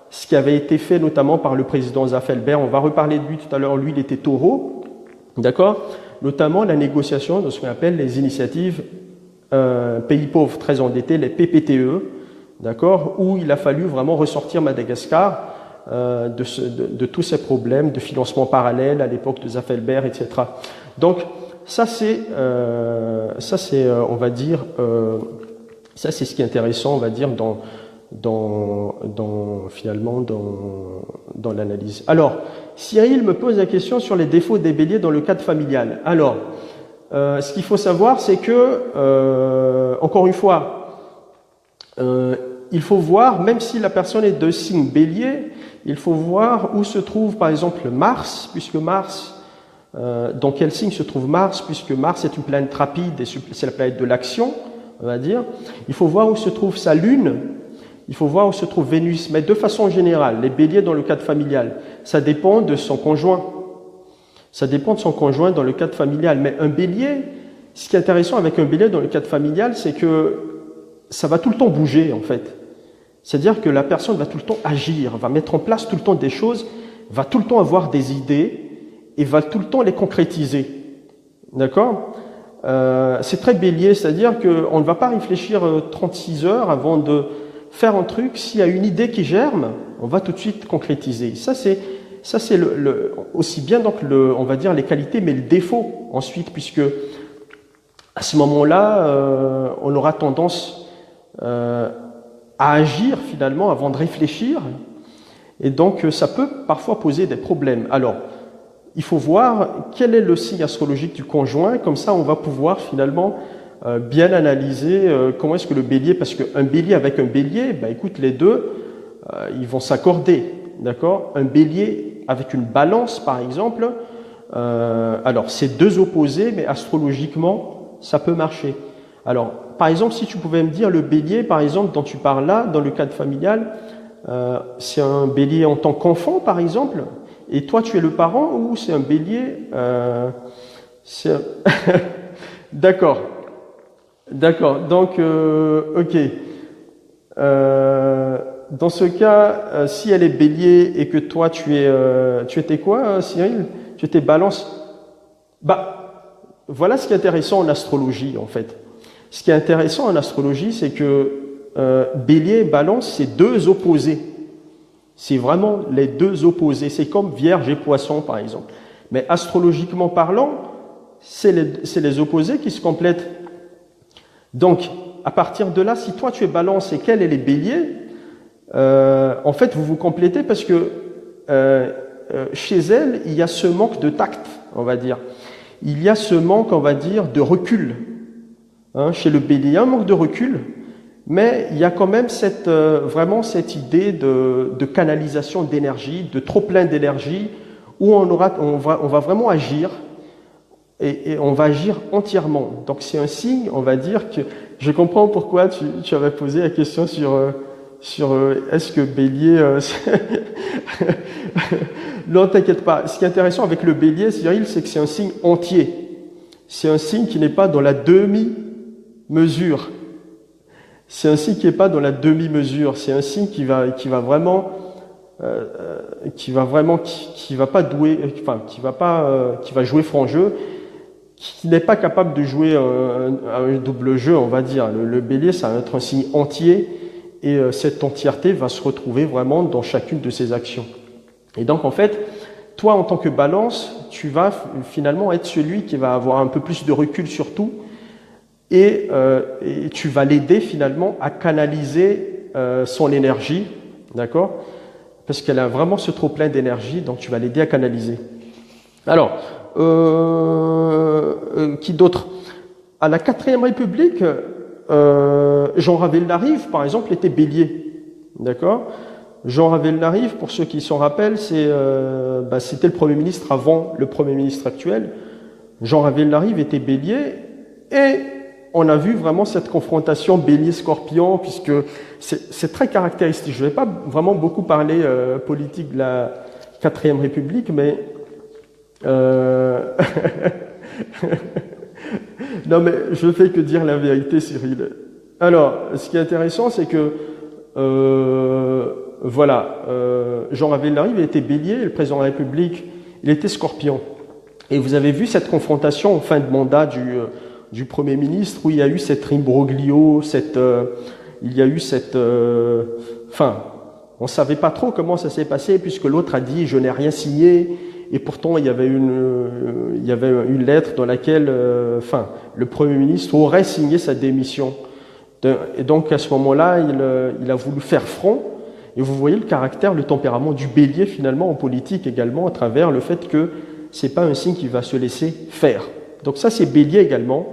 ce qui avait été fait notamment par le président Zafelbert. On va reparler de lui tout à l'heure. Lui, il était taureau, d'accord. Notamment la négociation de ce qu'on appelle les initiatives pays pauvres très endettés, les PPTE, d'accord, où il a fallu vraiment ressortir Madagascar de tous ces problèmes de financement parallèle à l'époque de Zafelbert, etc. Donc ça c'est on va dire ça c'est ce qui est intéressant, on va dire finalement dans l'analyse. Alors Cyril me pose la question sur les défauts des béliers dans le cadre familial. Alors ce qu'il faut savoir, c'est que encore une fois il faut voir, même si la personne est de signe bélier, il faut voir où se trouve par exemple Mars, puisque Mars, dans quel signe se trouve Mars, puisque Mars est une planète rapide et c'est la planète de l'action, on va dire. Il faut voir où se trouve sa Lune, il faut voir où se trouve Vénus, mais de façon générale, les béliers dans le cadre familial, ça dépend de son conjoint. Ça dépend de son conjoint dans le cadre familial. Mais un bélier, ce qui est intéressant avec un bélier dans le cadre familial, c'est que ça va tout le temps bouger, en fait. C'est-à-dire que la personne va tout le temps agir, va mettre en place tout le temps des choses, va tout le temps avoir des idées et va tout le temps les concrétiser. D'accord? C'est très bélier, c'est-à-dire qu'on ne va pas réfléchir 36 heures avant de faire un truc. S'il y a une idée qui germe, on va tout de suite concrétiser. Ça c'est aussi bien donc on va dire les qualités, mais le défaut ensuite, puisque à ce moment-là, on aura tendance à agir finalement avant de réfléchir, et donc ça peut parfois poser des problèmes. Alors, il faut voir quel est le signe astrologique du conjoint, comme ça on va pouvoir finalement bien analyser comment est-ce que le bélier, parce qu'un bélier avec un bélier, ben écoute, les deux, ils vont s'accorder, d'accord? Un bélier avec une balance par exemple, alors c'est deux opposés, mais astrologiquement ça peut marcher. Alors, par exemple, si tu pouvais me dire le bélier, par exemple, dont tu parles là, dans le cadre familial, c'est un bélier en tant qu'enfant, par exemple, et toi tu es le parent, ou c'est un bélier D'accord. Donc, ok. Dans ce cas, si elle est bélier et que toi tu étais quoi, Cyril? Tu étais balance. Bah, voilà ce qui est intéressant en astrologie, en fait. Ce qui est intéressant en astrologie, c'est que bélier et balance, c'est deux opposés. C'est vraiment les deux opposés. C'est comme vierge et poisson, par exemple. Mais astrologiquement parlant, c'est les opposés qui se complètent. Donc, à partir de là, si toi tu es balance et qu'elle est bélier, en fait, vous vous complétez parce que chez elle, il y a ce manque de tact, on va dire. Il y a ce manque, on va dire, de recul. Hein, chez le bélier, il y a un manque de recul, mais il y a quand même vraiment cette idée de canalisation d'énergie, de trop plein d'énergie, où on va vraiment agir, et on va agir entièrement. Donc c'est un signe, on va dire que je comprends pourquoi tu avais posé la question sur est-ce que bélier non, t'inquiète pas. Ce qui est intéressant avec le bélier, Cyril, c'est que c'est un signe entier. C'est un signe qui n'est pas dans la demi-mesure. C'est un signe qui n'est pas dans la demi-mesure. C'est un signe qui va vraiment qui va jouer franc jeu, qui n'est pas capable de jouer un double jeu, on va dire. Le bélier, ça va être un signe entier, et cette entièreté va se retrouver vraiment dans chacune de ses actions. Et donc, en fait, toi, en tant que balance, tu vas finalement être celui qui va avoir un peu plus de recul sur tout, et tu vas l'aider finalement à canaliser son énergie, d'accord? Parce qu'elle a vraiment ce trop plein d'énergie, donc tu vas l'aider à canaliser. Alors, qui d'autre? À la 4e République, Jean Ravel-Larive, par exemple, était bélier, d'accord? Jean Ravel-Larive, pour ceux qui s'en rappellent, c'était le Premier ministre avant le Premier ministre actuel. Jean Ravel-Larive était bélier, et on a vu vraiment cette confrontation bélier-scorpion, puisque c'est très caractéristique. Je ne vais pas vraiment beaucoup parler politique de la 4e République, mais non, mais je ne fais que dire la vérité, Cyril. Alors, ce qui est intéressant, c'est que Jean Ravel-Larive était bélier, et le président de la République, il était scorpion. Et vous avez vu cette confrontation en fin de mandat du Premier ministre, où il y a eu cet imbroglio, on ne savait pas trop comment ça s'est passé, puisque l'autre a dit « je n'ai rien signé », et pourtant il y avait une lettre dans laquelle le Premier ministre aurait signé sa démission. Et donc à ce moment-là, il a voulu faire front, et vous voyez le caractère, le tempérament du bélier finalement en politique également, à travers le fait que c'est pas un signe qui va se laisser faire. Donc ça c'est bélier également,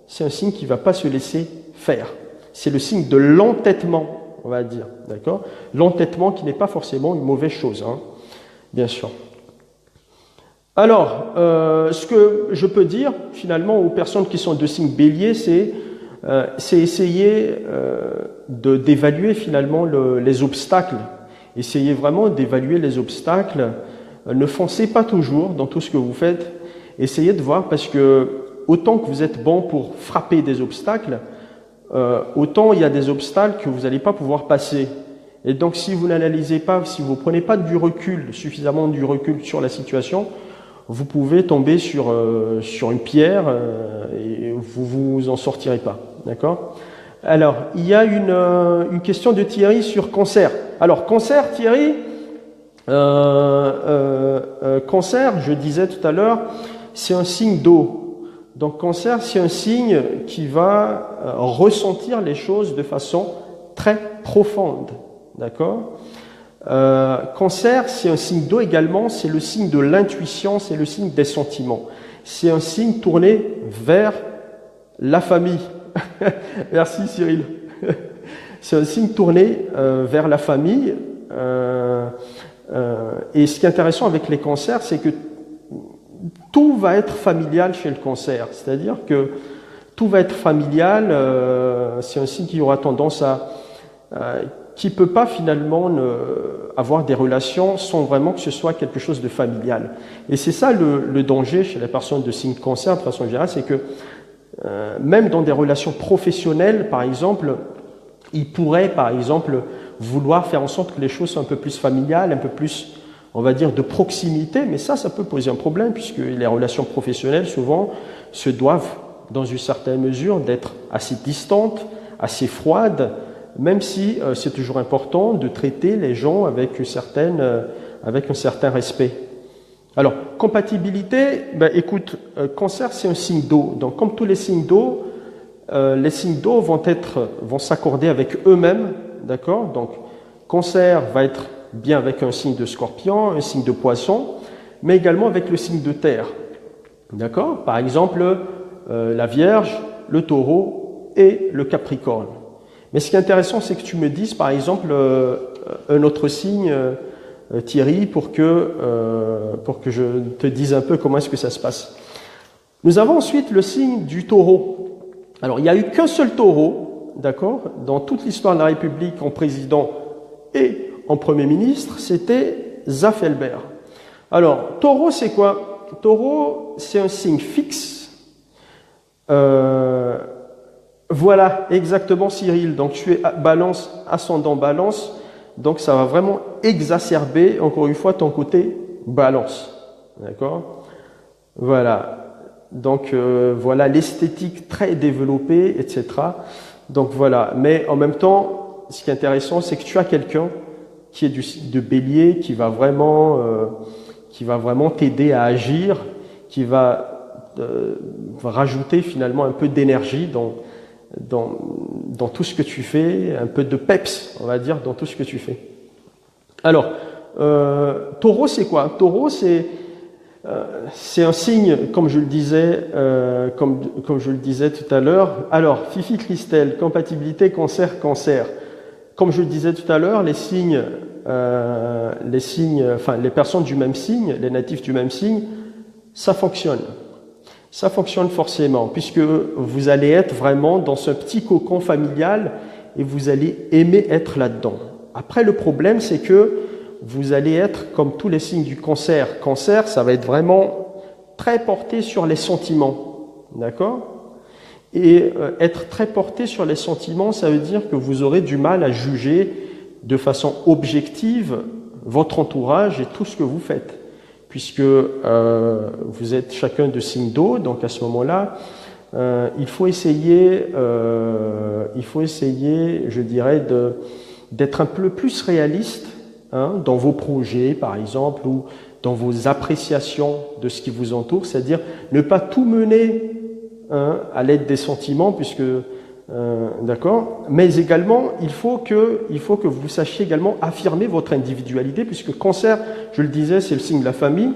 c'est un signe qui va pas se laisser faire. C'est le signe de l'entêtement, on va dire, d'accord? L'entêtement qui n'est pas forcément une mauvaise chose, hein, bien sûr. Alors, ce que je peux dire finalement aux personnes qui sont de signe bélier, c'est essayer d'évaluer finalement les obstacles. Essayez vraiment d'évaluer les obstacles. Ne foncez pas toujours dans tout ce que vous faites. Essayez de voir, parce que autant que vous êtes bon pour frapper des obstacles, autant il y a des obstacles que vous n'allez pas pouvoir passer. Et donc si vous n'analysez pas, si vous ne prenez pas suffisamment du recul sur la situation, vous pouvez tomber sur une pierre et vous vous en sortirez pas. D'accord? Alors, il y a une question de Thierry sur Cancer. Alors, Cancer, Thierry, Cancer, je disais tout à l'heure, c'est un signe d'eau. Donc, Cancer, c'est un signe qui va ressentir les choses de façon très profonde. D'accord? Cancer, c'est un signe d'eau également, c'est le signe de l'intuition, c'est le signe des sentiments. C'est un signe tourné vers la famille. Merci Cyril. C'est un signe tourné vers la famille. Et ce qui est intéressant avec les cancers, c'est que tout va être familial chez le cancer. C'est-à-dire que tout va être familial. C'est un signe qui aura tendance qui peut pas finalement avoir des relations sans vraiment que ce soit quelque chose de familial. Et c'est ça le danger chez les personnes de signe cancer de façon générale, c'est que même dans des relations professionnelles, par exemple, il pourrait, par exemple, vouloir faire en sorte que les choses soient un peu plus familiales, un peu plus, on va dire, de proximité, mais ça peut poser un problème, puisque les relations professionnelles, souvent, se doivent, dans une certaine mesure, d'être assez distantes, assez froides, même si c'est toujours important de traiter les gens avec un certain respect. Alors, compatibilité, écoute, cancer, c'est un signe d'eau. Donc, comme tous les signes d'eau vont s'accorder avec eux-mêmes, d'accord? Donc, cancer va être bien avec un signe de scorpion, un signe de poisson, mais également avec le signe de terre, d'accord? Par exemple, la Vierge, le Taureau et le Capricorne. Mais ce qui est intéressant, c'est que tu me dises, par exemple, un autre signe, Thierry, pour que je te dise un peu comment est-ce que ça se passe. Nous avons ensuite le signe du Taureau. Alors, il n'y a eu qu'un seul Taureau, d'accord, dans toute l'histoire de la République, en président et en Premier ministre, c'était Zaffelberg. Alors, Taureau, c'est quoi? Taureau, c'est un signe fixe. Voilà, exactement, Cyril. Donc, tu es Balance, ascendant Balance. Donc, ça va vraiment exacerber, encore une fois, ton côté Balance. D'accord? Voilà. Donc, voilà, l'esthétique très développée, etc. Donc, voilà. Mais en même temps, ce qui est intéressant, c'est que tu as quelqu'un qui est de Bélier, qui va vraiment t'aider à agir, qui va rajouter finalement un peu d'énergie dans tout ce que tu fais, un peu de peps, on va dire, dans tout ce que tu fais. Alors, Taureau, c'est quoi? Taureau, c'est un signe, comme je le disais, comme je le disais tout à l'heure. Alors, Fifi Christelle, compatibilité cancer. Comme je le disais tout à l'heure, les personnes du même signe, les natifs du même signe, ça fonctionne. Ça fonctionne forcément, puisque vous allez être vraiment dans ce petit cocon familial et vous allez aimer être là-dedans. Après, le problème, c'est que vous allez être comme tous les signes du cancer. Cancer, ça va être vraiment très porté sur les sentiments, d'accord? Et être très porté sur les sentiments, ça veut dire que vous aurez du mal à juger de façon objective votre entourage et tout ce que vous faites. Puisque vous êtes chacun de signe d'eau, donc à ce moment-là, il faut essayer, je dirais, d'être un peu plus réaliste dans vos projets, par exemple, ou dans vos appréciations de ce qui vous entoure, c'est-à-dire ne pas tout mener à l'aide des sentiments, puisque d'accord, mais également il faut que vous sachiez également affirmer votre individualité, puisque cancer, je le disais, c'est le signe de la famille,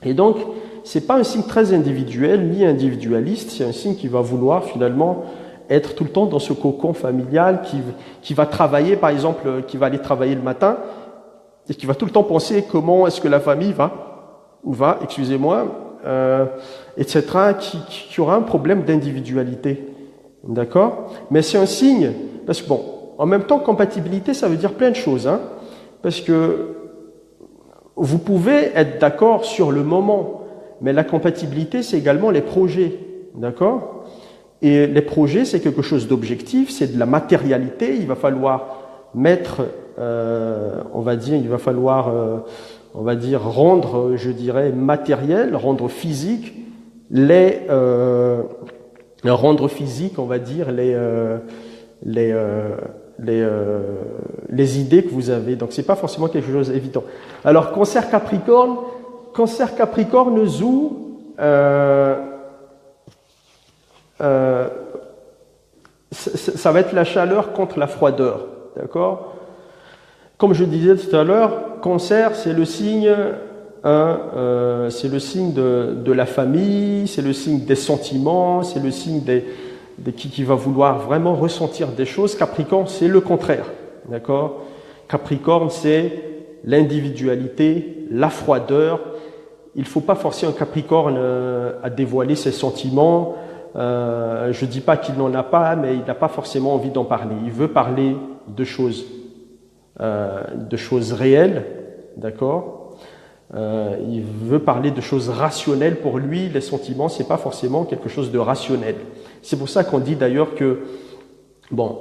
et donc c'est pas un signe très individuel ni individualiste, c'est un signe qui va vouloir finalement être tout le temps dans ce cocon familial, qui va travailler, par exemple, qui va aller travailler le matin et qui va tout le temps penser comment est-ce que la famille va, etc., qui aura un problème d'individualité. D'accord? Mais c'est un signe, parce que bon, en même temps, compatibilité, ça veut dire plein de choses, parce que vous pouvez être d'accord sur le moment, mais la compatibilité, c'est également les projets, d'accord? Et les projets, c'est quelque chose d'objectif, c'est de la matérialité, il va falloir mettre, on va dire, rendre, je dirais, matériel, rendre physique, rendre physique, on va dire, les idées que vous avez. Donc, c'est pas forcément quelque chose d'évident. Alors, cancer Capricorne, Zou, ça va être la chaleur contre la froideur, d'accord? Comme je disais tout à l'heure, cancer, c'est le signe de la famille, c'est le signe des sentiments, c'est le signe qui va vouloir vraiment ressentir des choses. Capricorne, c'est le contraire, d'accord? Capricorne, c'est l'individualité, la froideur. Il ne faut pas forcer un Capricorne à dévoiler ses sentiments. Je ne dis pas qu'il n'en a pas, mais il n'a pas forcément envie d'en parler. Il veut parler de choses réelles, d'accord? Il veut parler de choses rationnelles. Pour lui, les sentiments, c'est pas forcément quelque chose de rationnel. C'est pour ça qu'on dit d'ailleurs que, bon,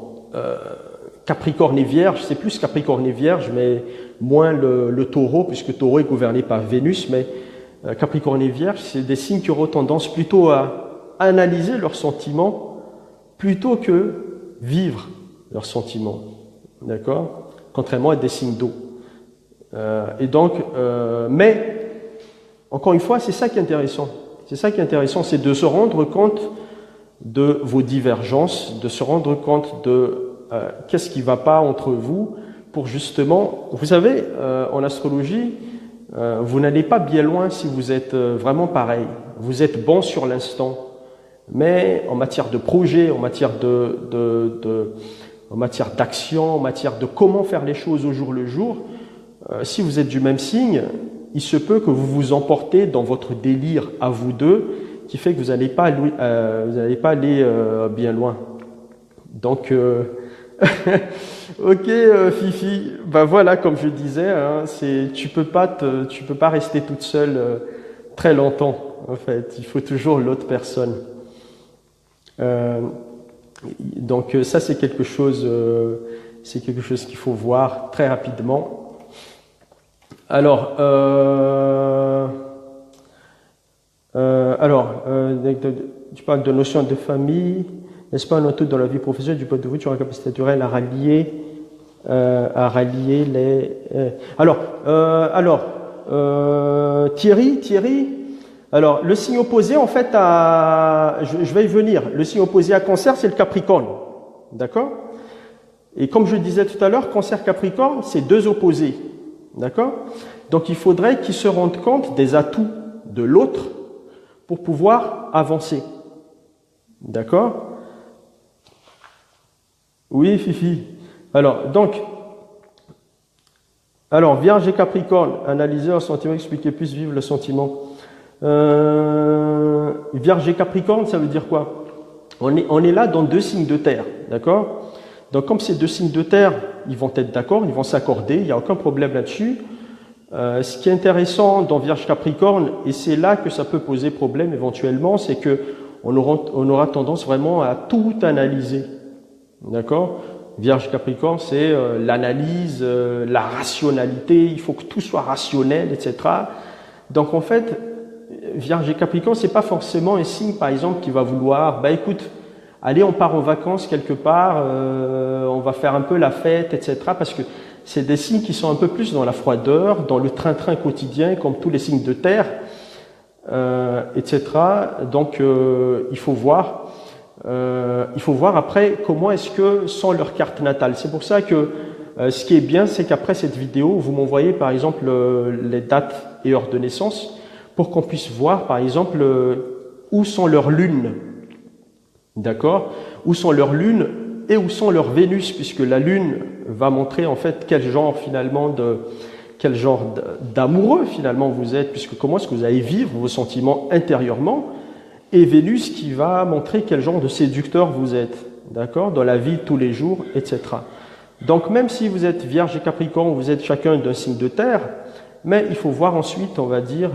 Capricorne et Vierge, c'est plus Capricorne et Vierge, mais moins le Taureau, puisque Taureau est gouverné par Vénus, mais Capricorne et Vierge, c'est des signes qui auront tendance plutôt à analyser leurs sentiments plutôt que vivre leurs sentiments, d'accord? Contrairement à des signes d'eau. Et donc, mais encore une fois, c'est ça qui est intéressant. C'est ça qui est intéressant, c'est de se rendre compte de vos divergences, de se rendre compte de qu'est-ce qui ne va pas entre vous, pour justement, vous savez, en astrologie, vous n'allez pas bien loin si vous êtes vraiment pareil. Vous êtes bon sur l'instant, mais en matière de projet, en matière en matière d'action, en matière de comment faire les choses au jour le jour, si vous êtes du même signe, il se peut que vous vous emportez dans votre délire à vous deux, qui fait que vous n'allez pas, aller bien loin. Donc, ok, Fifi, ben voilà, comme je disais, hein, tu peux pas rester toute seule très longtemps. En fait, il faut toujours l'autre personne. Donc ça, c'est quelque chose qu'il faut voir très rapidement. Alors, tu parles de notion de famille, n'est-ce pas, un tout dans la vie professionnelle du point de vue, tu as la capacité naturelle à rallier les... Thierry, alors le signe opposé, en fait, je vais y venir, le signe opposé à Cancer, c'est le Capricorne, d'accord? Et comme je disais tout à l'heure, Cancer-Capricorne, c'est deux opposés. D'accord? Donc il faudrait qu'ils se rendent compte des atouts de l'autre pour pouvoir avancer. D'accord? Oui, Fifi. Alors, Vierge et Capricorne, analyser un sentiment, expliquer plus, vivre le sentiment. Vierge et Capricorne, ça veut dire quoi? On est là dans deux signes de terre. D'accord? Donc, comme ces deux signes de terre, ils vont être d'accord, ils vont s'accorder, il n'y a aucun problème là-dessus. Ce qui est intéressant dans Vierge Capricorne, et c'est là que ça peut poser problème éventuellement, c'est que on aura tendance vraiment à tout analyser. D'accord? Vierge Capricorne, c'est l'analyse, la rationalité, il faut que tout soit rationnel, etc. Donc en fait, Vierge et Capricorne, c'est pas forcément un signe, par exemple, qui va vouloir, bah écoute, allez, on part en vacances quelque part, on va faire un peu la fête, etc. Parce que c'est des signes qui sont un peu plus dans la froideur, dans le train-train quotidien, comme tous les signes de terre, etc. Donc, il faut voir après comment est-ce que sont leurs cartes natales. C'est pour ça que ce qui est bien, c'est qu'après cette vidéo, vous m'envoyez par exemple les dates et heures de naissance pour qu'on puisse voir par exemple où sont leurs lunes. D'accord? Où sont leurs lunes et où sont leurs Vénus, puisque la lune va montrer en fait quel genre d'amoureux finalement vous êtes, puisque comment est-ce que vous allez vivre vos sentiments intérieurement, et Vénus qui va montrer quel genre de séducteur vous êtes, d'accord, dans la vie de tous les jours, etc. Donc même si vous êtes Vierge et Capricorne, vous êtes chacun d'un signe de terre, mais il faut voir ensuite, on va dire,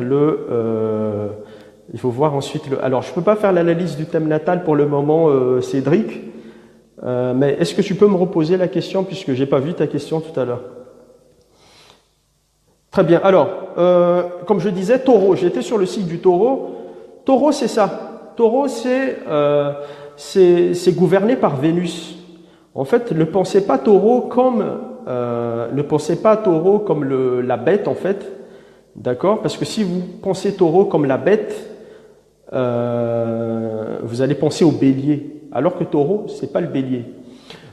alors, je ne peux pas faire l'analyse du thème natal pour le moment, Cédric, mais est-ce que tu peux me reposer la question, puisque je n'ai pas vu ta question tout à l'heure? Très bien. Alors, comme je disais, Taureau, j'étais sur le site du Taureau. Taureau, c'est ça. Taureau, c'est gouverné par Vénus. En fait, ne pensez pas Taureau comme la bête, en fait. D'accord? Parce que si vous pensez Taureau comme la bête, vous allez penser au bélier, alors que Taureau, c'est pas le bélier.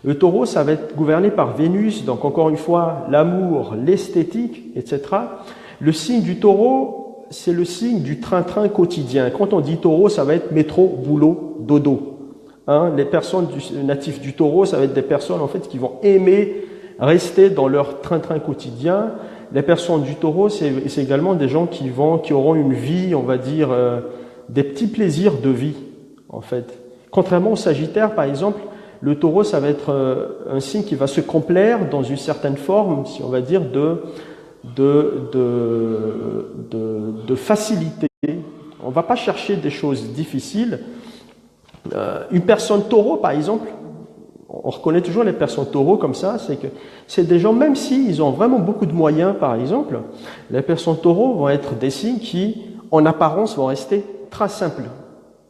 Le Taureau, ça va être gouverné par Vénus, donc encore une fois, l'amour, l'esthétique, etc. Le signe du Taureau, c'est le signe du train-train quotidien. Quand on dit Taureau, ça va être métro, boulot, dodo. Hein, les personnes natifs du Taureau, ça va être des personnes en fait qui vont aimer rester dans leur train-train quotidien. Les personnes du Taureau, c'est également des gens qui auront une vie, on va dire, des petits plaisirs de vie, en fait. Contrairement au Sagittaire, par exemple, le Taureau, ça va être un signe qui va se complaire dans une certaine forme, si on va dire, de facilité. On ne va pas chercher des choses difficiles. Une personne Taureau, par exemple, on reconnaît toujours les personnes taureaux comme ça, c'est que c'est des gens, même s'ils ont vraiment beaucoup de moyens, par exemple, les personnes taureaux vont être des signes qui, en apparence, vont rester très simples,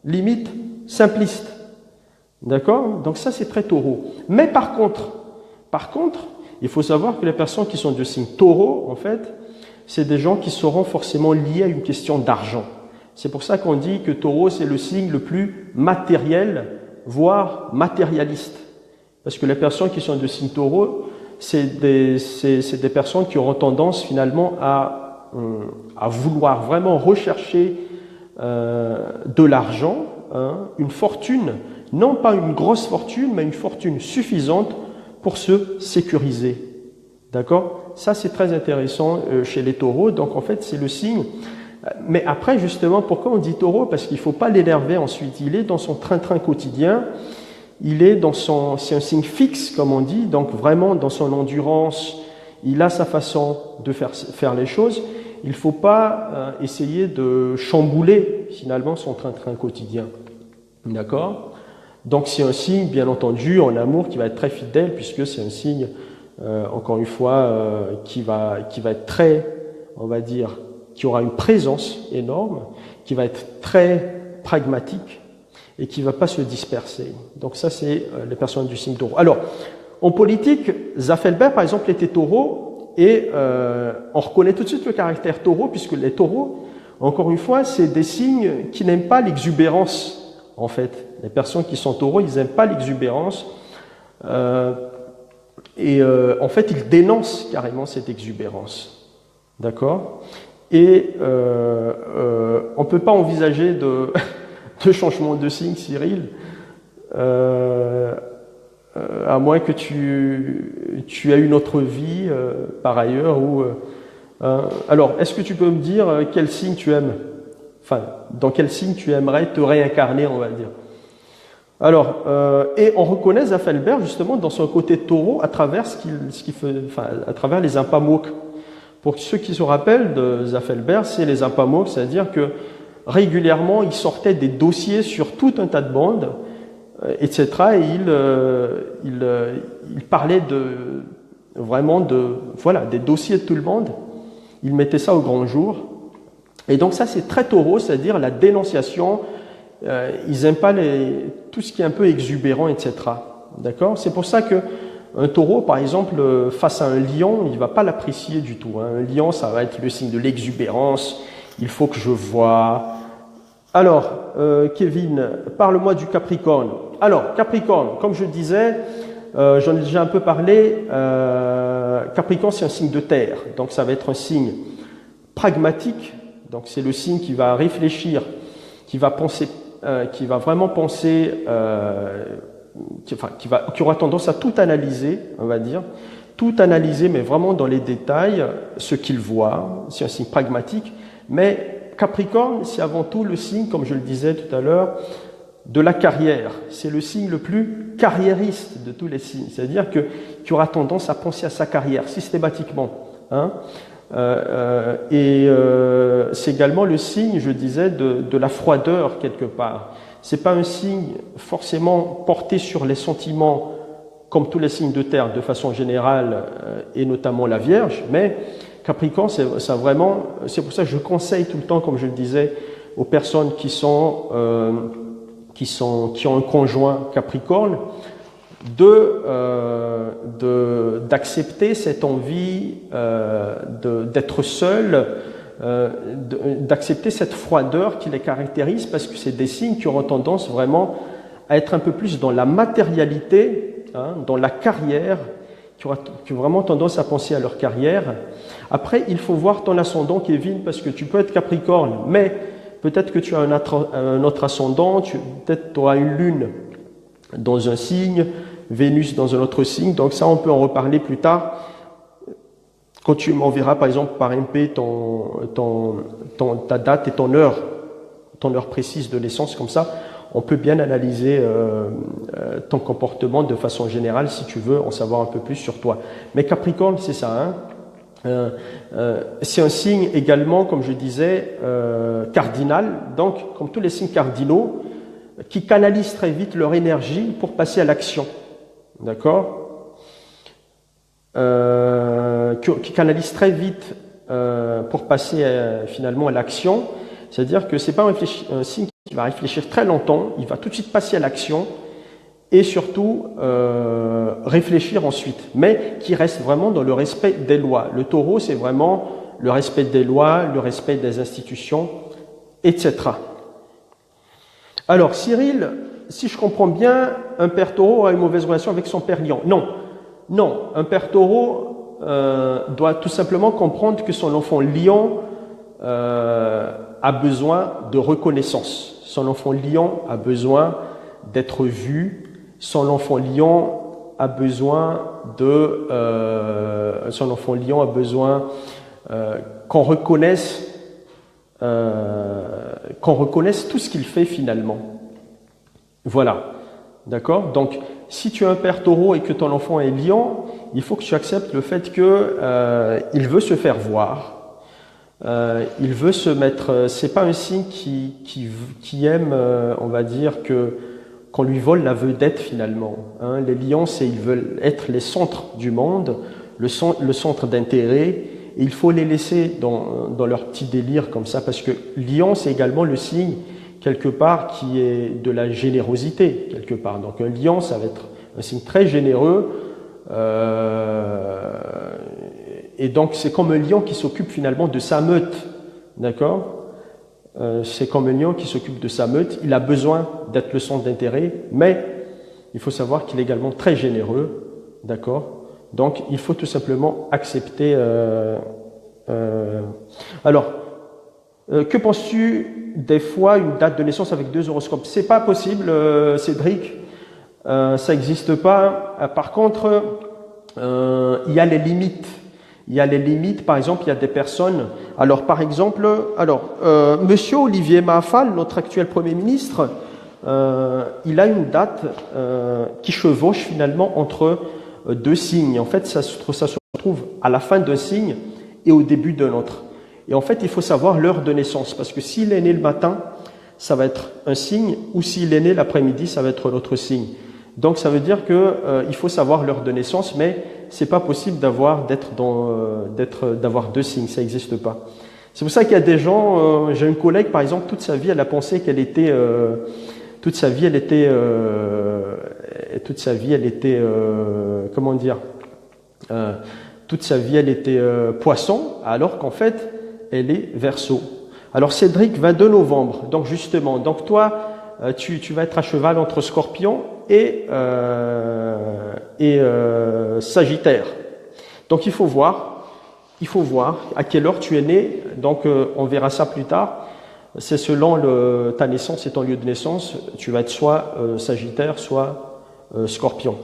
limite simplistes. D'accord? Donc ça, c'est très taureau. Mais par contre, il faut savoir que les personnes qui sont de signe taureau, en fait, c'est des gens qui seront forcément liés à une question d'argent. C'est pour ça qu'on dit que taureau, c'est le signe le plus matériel, voire matérialiste. Parce que les personnes qui sont de signe taureau, c'est des personnes qui auront tendance finalement à vouloir vraiment rechercher de l'argent, hein, une fortune, non pas une grosse fortune, mais une fortune suffisante pour se sécuriser. D'accord? Ça, c'est très intéressant chez les taureaux. Donc, en fait, c'est le signe. Mais après, justement, pourquoi on dit taureau? Parce qu'il ne faut pas l'énerver ensuite. Il est dans son train-train quotidien. Il est dans son... C'est un signe fixe, comme on dit. Donc, vraiment, dans son endurance, il a sa façon de faire les choses. Il ne faut pas essayer de chambouler, finalement, son train-train quotidien. D'accord? Donc, c'est un signe, bien entendu, en amour, qui va être très fidèle, puisque c'est un signe... encore une fois, qui va être très, on va dire, qui aura une présence énorme, qui va être très pragmatique et qui ne va pas se disperser. Donc ça, c'est les personnes du signe taureau. Alors, en politique, Zaffelberg, par exemple, était taureau et on reconnaît tout de suite le caractère taureau, puisque les taureaux, encore une fois, c'est des signes qui n'aiment pas l'exubérance, en fait. Les personnes qui sont taureaux, ils n'aiment pas l'exubérance. En fait, il dénonce carrément cette exubérance. D'accord? Et on ne peut pas envisager de changement de signe, Cyril, à moins que tu aies une autre vie par ailleurs. Alors, est-ce que tu peux me dire quel signe tu aimes? Enfin, dans quel signe tu aimerais te réincarner, on va dire? Alors, et on reconnaît Zaffelberg justement dans son côté taureau à travers à travers les impamok. Pour ceux qui se rappellent de Zaffelberg, c'est les impamok, c'est-à-dire que régulièrement il sortait des dossiers sur tout un tas de bandes, etc. Et il parlait des dossiers de tout le monde. Il mettait ça au grand jour. Et donc ça, c'est très taureau, c'est-à-dire la dénonciation. Ils n'aiment pas tout ce qui est un peu exubérant, etc. D'accord? C'est pour ça que un taureau, par exemple, face à un lion, il ne va pas l'apprécier du tout. Hein. Un lion, ça va être le signe de l'exubérance. Il faut que je voie. Alors, Kevin, parle-moi du Capricorne. Alors, Capricorne, comme je disais, j'en ai déjà un peu parlé, Capricorne, c'est un signe de terre. Donc, ça va être un signe pragmatique. Donc, c'est le signe qui va réfléchir, qui va penser, qui va vraiment penser, qui aura tendance à tout analyser, on va dire, tout analyser, mais vraiment dans les détails, ce qu'il voit. C'est un signe pragmatique. Mais Capricorne, c'est avant tout le signe, comme je le disais tout à l'heure, de la carrière. C'est le signe le plus carriériste de tous les signes. C'est-à-dire qu'il aura tendance à penser à sa carrière systématiquement. Hein. C'est également le signe, je disais, de la froideur quelque part. C'est pas un signe forcément porté sur les sentiments comme tous les signes de terre de façon générale et notamment la Vierge, mais Capricorne, c'est pour ça que je conseille tout le temps, comme je le disais, aux personnes qui ont un conjoint Capricorne, d'accepter cette envie d'être seul, d'accepter cette froideur qui les caractérise, parce que c'est des signes qui auront tendance vraiment à être un peu plus dans la matérialité, hein, dans la carrière, qui ont vraiment tendance à penser à leur carrière. Après, il faut voir ton ascendant, Kevin, parce que tu peux être Capricorne, mais peut-être que tu as un autre ascendant, peut-être tu auras une lune dans un signe, Vénus dans un autre signe, donc ça on peut en reparler plus tard. Quand tu m'enverras par exemple par MP ta date et ton heure précise de naissance, comme ça, on peut bien analyser ton comportement de façon générale si tu veux en savoir un peu plus sur toi. Mais Capricorne, c'est ça, hein. C'est un signe également, comme je disais, cardinal, donc comme tous les signes cardinaux, qui canalisent très vite leur énergie pour passer à l'action. d'accord, qui canalise très vite pour passer finalement à l'action. C'est-à-dire que c'est pas un signe qui va réfléchir très longtemps, il va tout de suite passer à l'action et surtout réfléchir ensuite, mais qui reste vraiment dans le respect des lois. Le taureau, c'est vraiment le respect des lois, le respect des institutions, etc. Alors, Cyril, si je comprends bien, un père taureau a une mauvaise relation avec son père lion. Non, non, un père taureau doit tout simplement comprendre que son enfant lion a besoin de reconnaissance. Son enfant lion a besoin d'être vu. Son enfant lion a besoin de, son enfant lion a besoin qu'on reconnaisse tout ce qu'il fait finalement. Voilà, d'accord. Donc, si tu es un père taureau et que ton enfant est lion, il faut que tu acceptes le fait que il veut se faire voir. Il veut se mettre. C'est pas un signe qui aime, on va dire qu'on lui vole la vedette finalement. Hein. Les lions, ils veulent être les centres du monde, le centre d'intérêt. Et il faut les laisser dans leur petit délire comme ça, parce que lion, c'est également le signe quelque part qui est de la générosité quelque part. Donc un lion, ça va être un signe très généreux. Et donc c'est comme un lion qui s'occupe finalement de sa meute, d'accord. C'est comme un lion qui s'occupe de sa meute. Il a besoin d'être le centre d'intérêt, mais il faut savoir qu'il est également très généreux, d'accord. Donc il faut tout simplement accepter. Alors, que penses-tu des fois une date de naissance avec 2 horoscopes? C'est pas possible, Cédric. Ça n'existe pas. Par contre, il y a les limites. Il y a les limites, par exemple, il y a des personnes. Alors, par exemple, Monsieur Olivier Mahafal, notre actuel Premier ministre, il a une date qui chevauche finalement entre 2 signes. En fait, ça se trouve à la fin d'un signe et au début d'un autre. Et en fait, il faut savoir l'heure de naissance, parce que s'il est né le matin, ça va être un signe, ou s'il est né l'après-midi, ça va être l'autre signe. Donc, ça veut dire que il faut savoir l'heure de naissance, mais c'est pas possible d'avoir 2 signes, ça n'existe pas. C'est pour ça qu'il y a des gens. J'ai une collègue, par exemple, toute sa vie, elle a pensé qu'elle était, comment dire, toute sa vie, elle était Poisson, alors qu'en fait, elle est Verseau. Alors Cédric, 22 novembre, donc justement, donc toi, tu vas être à cheval entre Scorpion et Sagittaire. Donc il faut voir à quelle heure tu es né. Donc on verra ça plus tard. C'est selon ta naissance et ton lieu de naissance, tu vas être soit Sagittaire, soit Scorpion.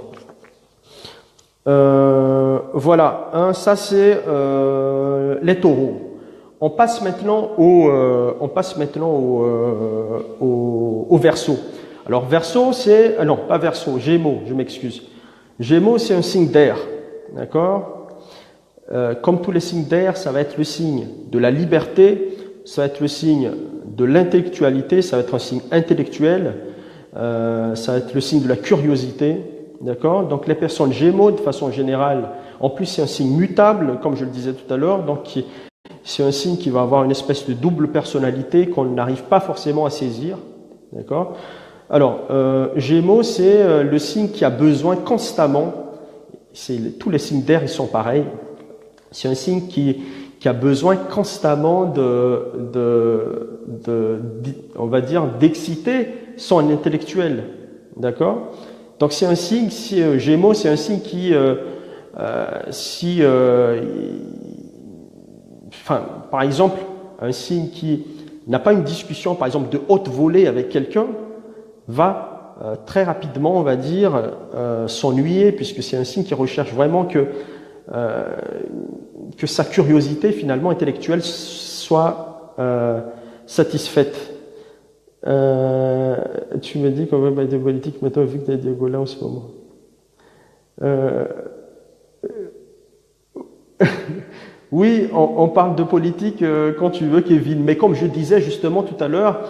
Voilà, hein, ça c'est les taureaux. On passe maintenant au Verseau. Alors Verseau, c'est non pas Verseau, Gémeaux, je m'excuse. Gémeaux, c'est un signe d'air, d'accord. Comme tous les signes d'air, ça va être le signe de la liberté, ça va être le signe de l'intellectualité, ça va être un signe intellectuel, ça va être le signe de la curiosité, d'accord. Donc les personnes Gémeaux, de façon générale, en plus c'est un signe mutable, comme je le disais tout à l'heure, donc c'est un signe qui va avoir une espèce de double personnalité qu'on n'arrive pas forcément à saisir, d'accord. Alors, Gémeaux, c'est le signe qui a besoin constamment, tous les signes d'air, ils sont pareils, c'est un signe qui a besoin constamment on va dire, d'exciter son intellectuel, d'accord. Donc c'est un signe, Gémeaux, c'est un signe qui, par exemple, un signe qui n'a pas une discussion, par exemple, de haute volée avec quelqu'un, va très rapidement, on va dire, s'ennuyer, puisque c'est un signe qui recherche vraiment que sa curiosité, finalement, intellectuelle soit satisfaite. Tu me dis qu'on va parler de politique, maintenant, vu que tu as Diego là en ce moment. Oui, on parle de politique quand tu veux, Kevin. Mais comme je disais justement tout à l'heure,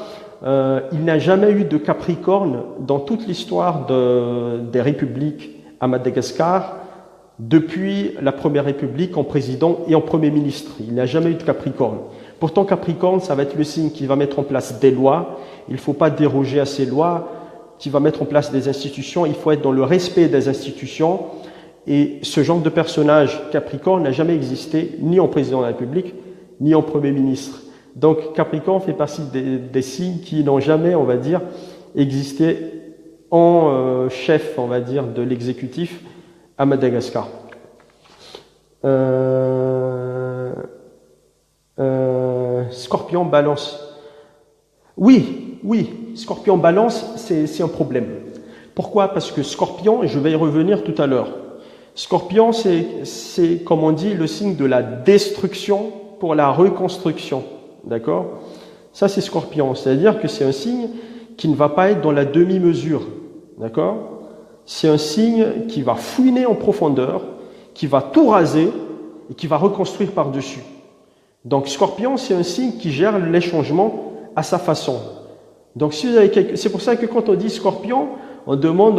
il n'y a jamais eu de Capricorne dans toute l'histoire des républiques à Madagascar depuis la Première République en président et en Premier ministre. Il n'y a jamais eu de Capricorne. Pourtant, Capricorne, ça va être le signe qui va mettre en place des lois. Il ne faut pas déroger à ces lois, qui va mettre en place des institutions. Il faut être dans le respect des institutions. Et ce genre de personnage, Capricorne, n'a jamais existé, ni en président de la République, ni en Premier ministre. Donc, Capricorne fait partie des signes qui n'ont jamais, on va dire, existé en chef, on va dire, de l'exécutif à Madagascar. Scorpion, Balance. Oui, Scorpion, Balance, c'est un problème. Pourquoi? Parce que Scorpion, et je vais y revenir tout à l'heure, Scorpion, c'est, comme on dit, le signe de la destruction pour la reconstruction. D'accord? Ça, c'est Scorpion. C'est-à-dire que c'est un signe qui ne va pas être dans la demi-mesure. D'accord? C'est un signe qui va fouiner en profondeur, qui va tout raser et qui va reconstruire par-dessus. Donc, Scorpion, c'est un signe qui gère les changements à sa façon. Donc, si vous avez c'est pour ça que quand on dit Scorpion, on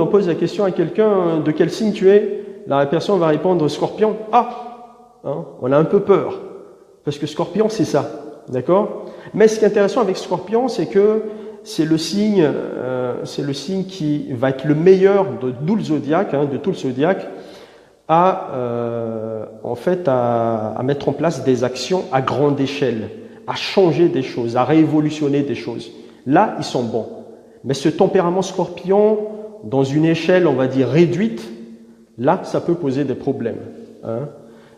pose la question à quelqu'un de quel signe tu es. La personne va répondre Scorpion. Ah, hein, on a un peu peur parce que Scorpion, c'est ça, d'accord. Mais ce qui est intéressant avec Scorpion, c'est que c'est le signe qui va être le meilleur de tout le zodiaque, en fait, à mettre en place des actions à grande échelle, à changer des choses, à révolutionner des choses. Là, ils sont bons. Mais ce tempérament Scorpion, dans une échelle, on va dire, réduite, là, ça peut poser des problèmes. Hein.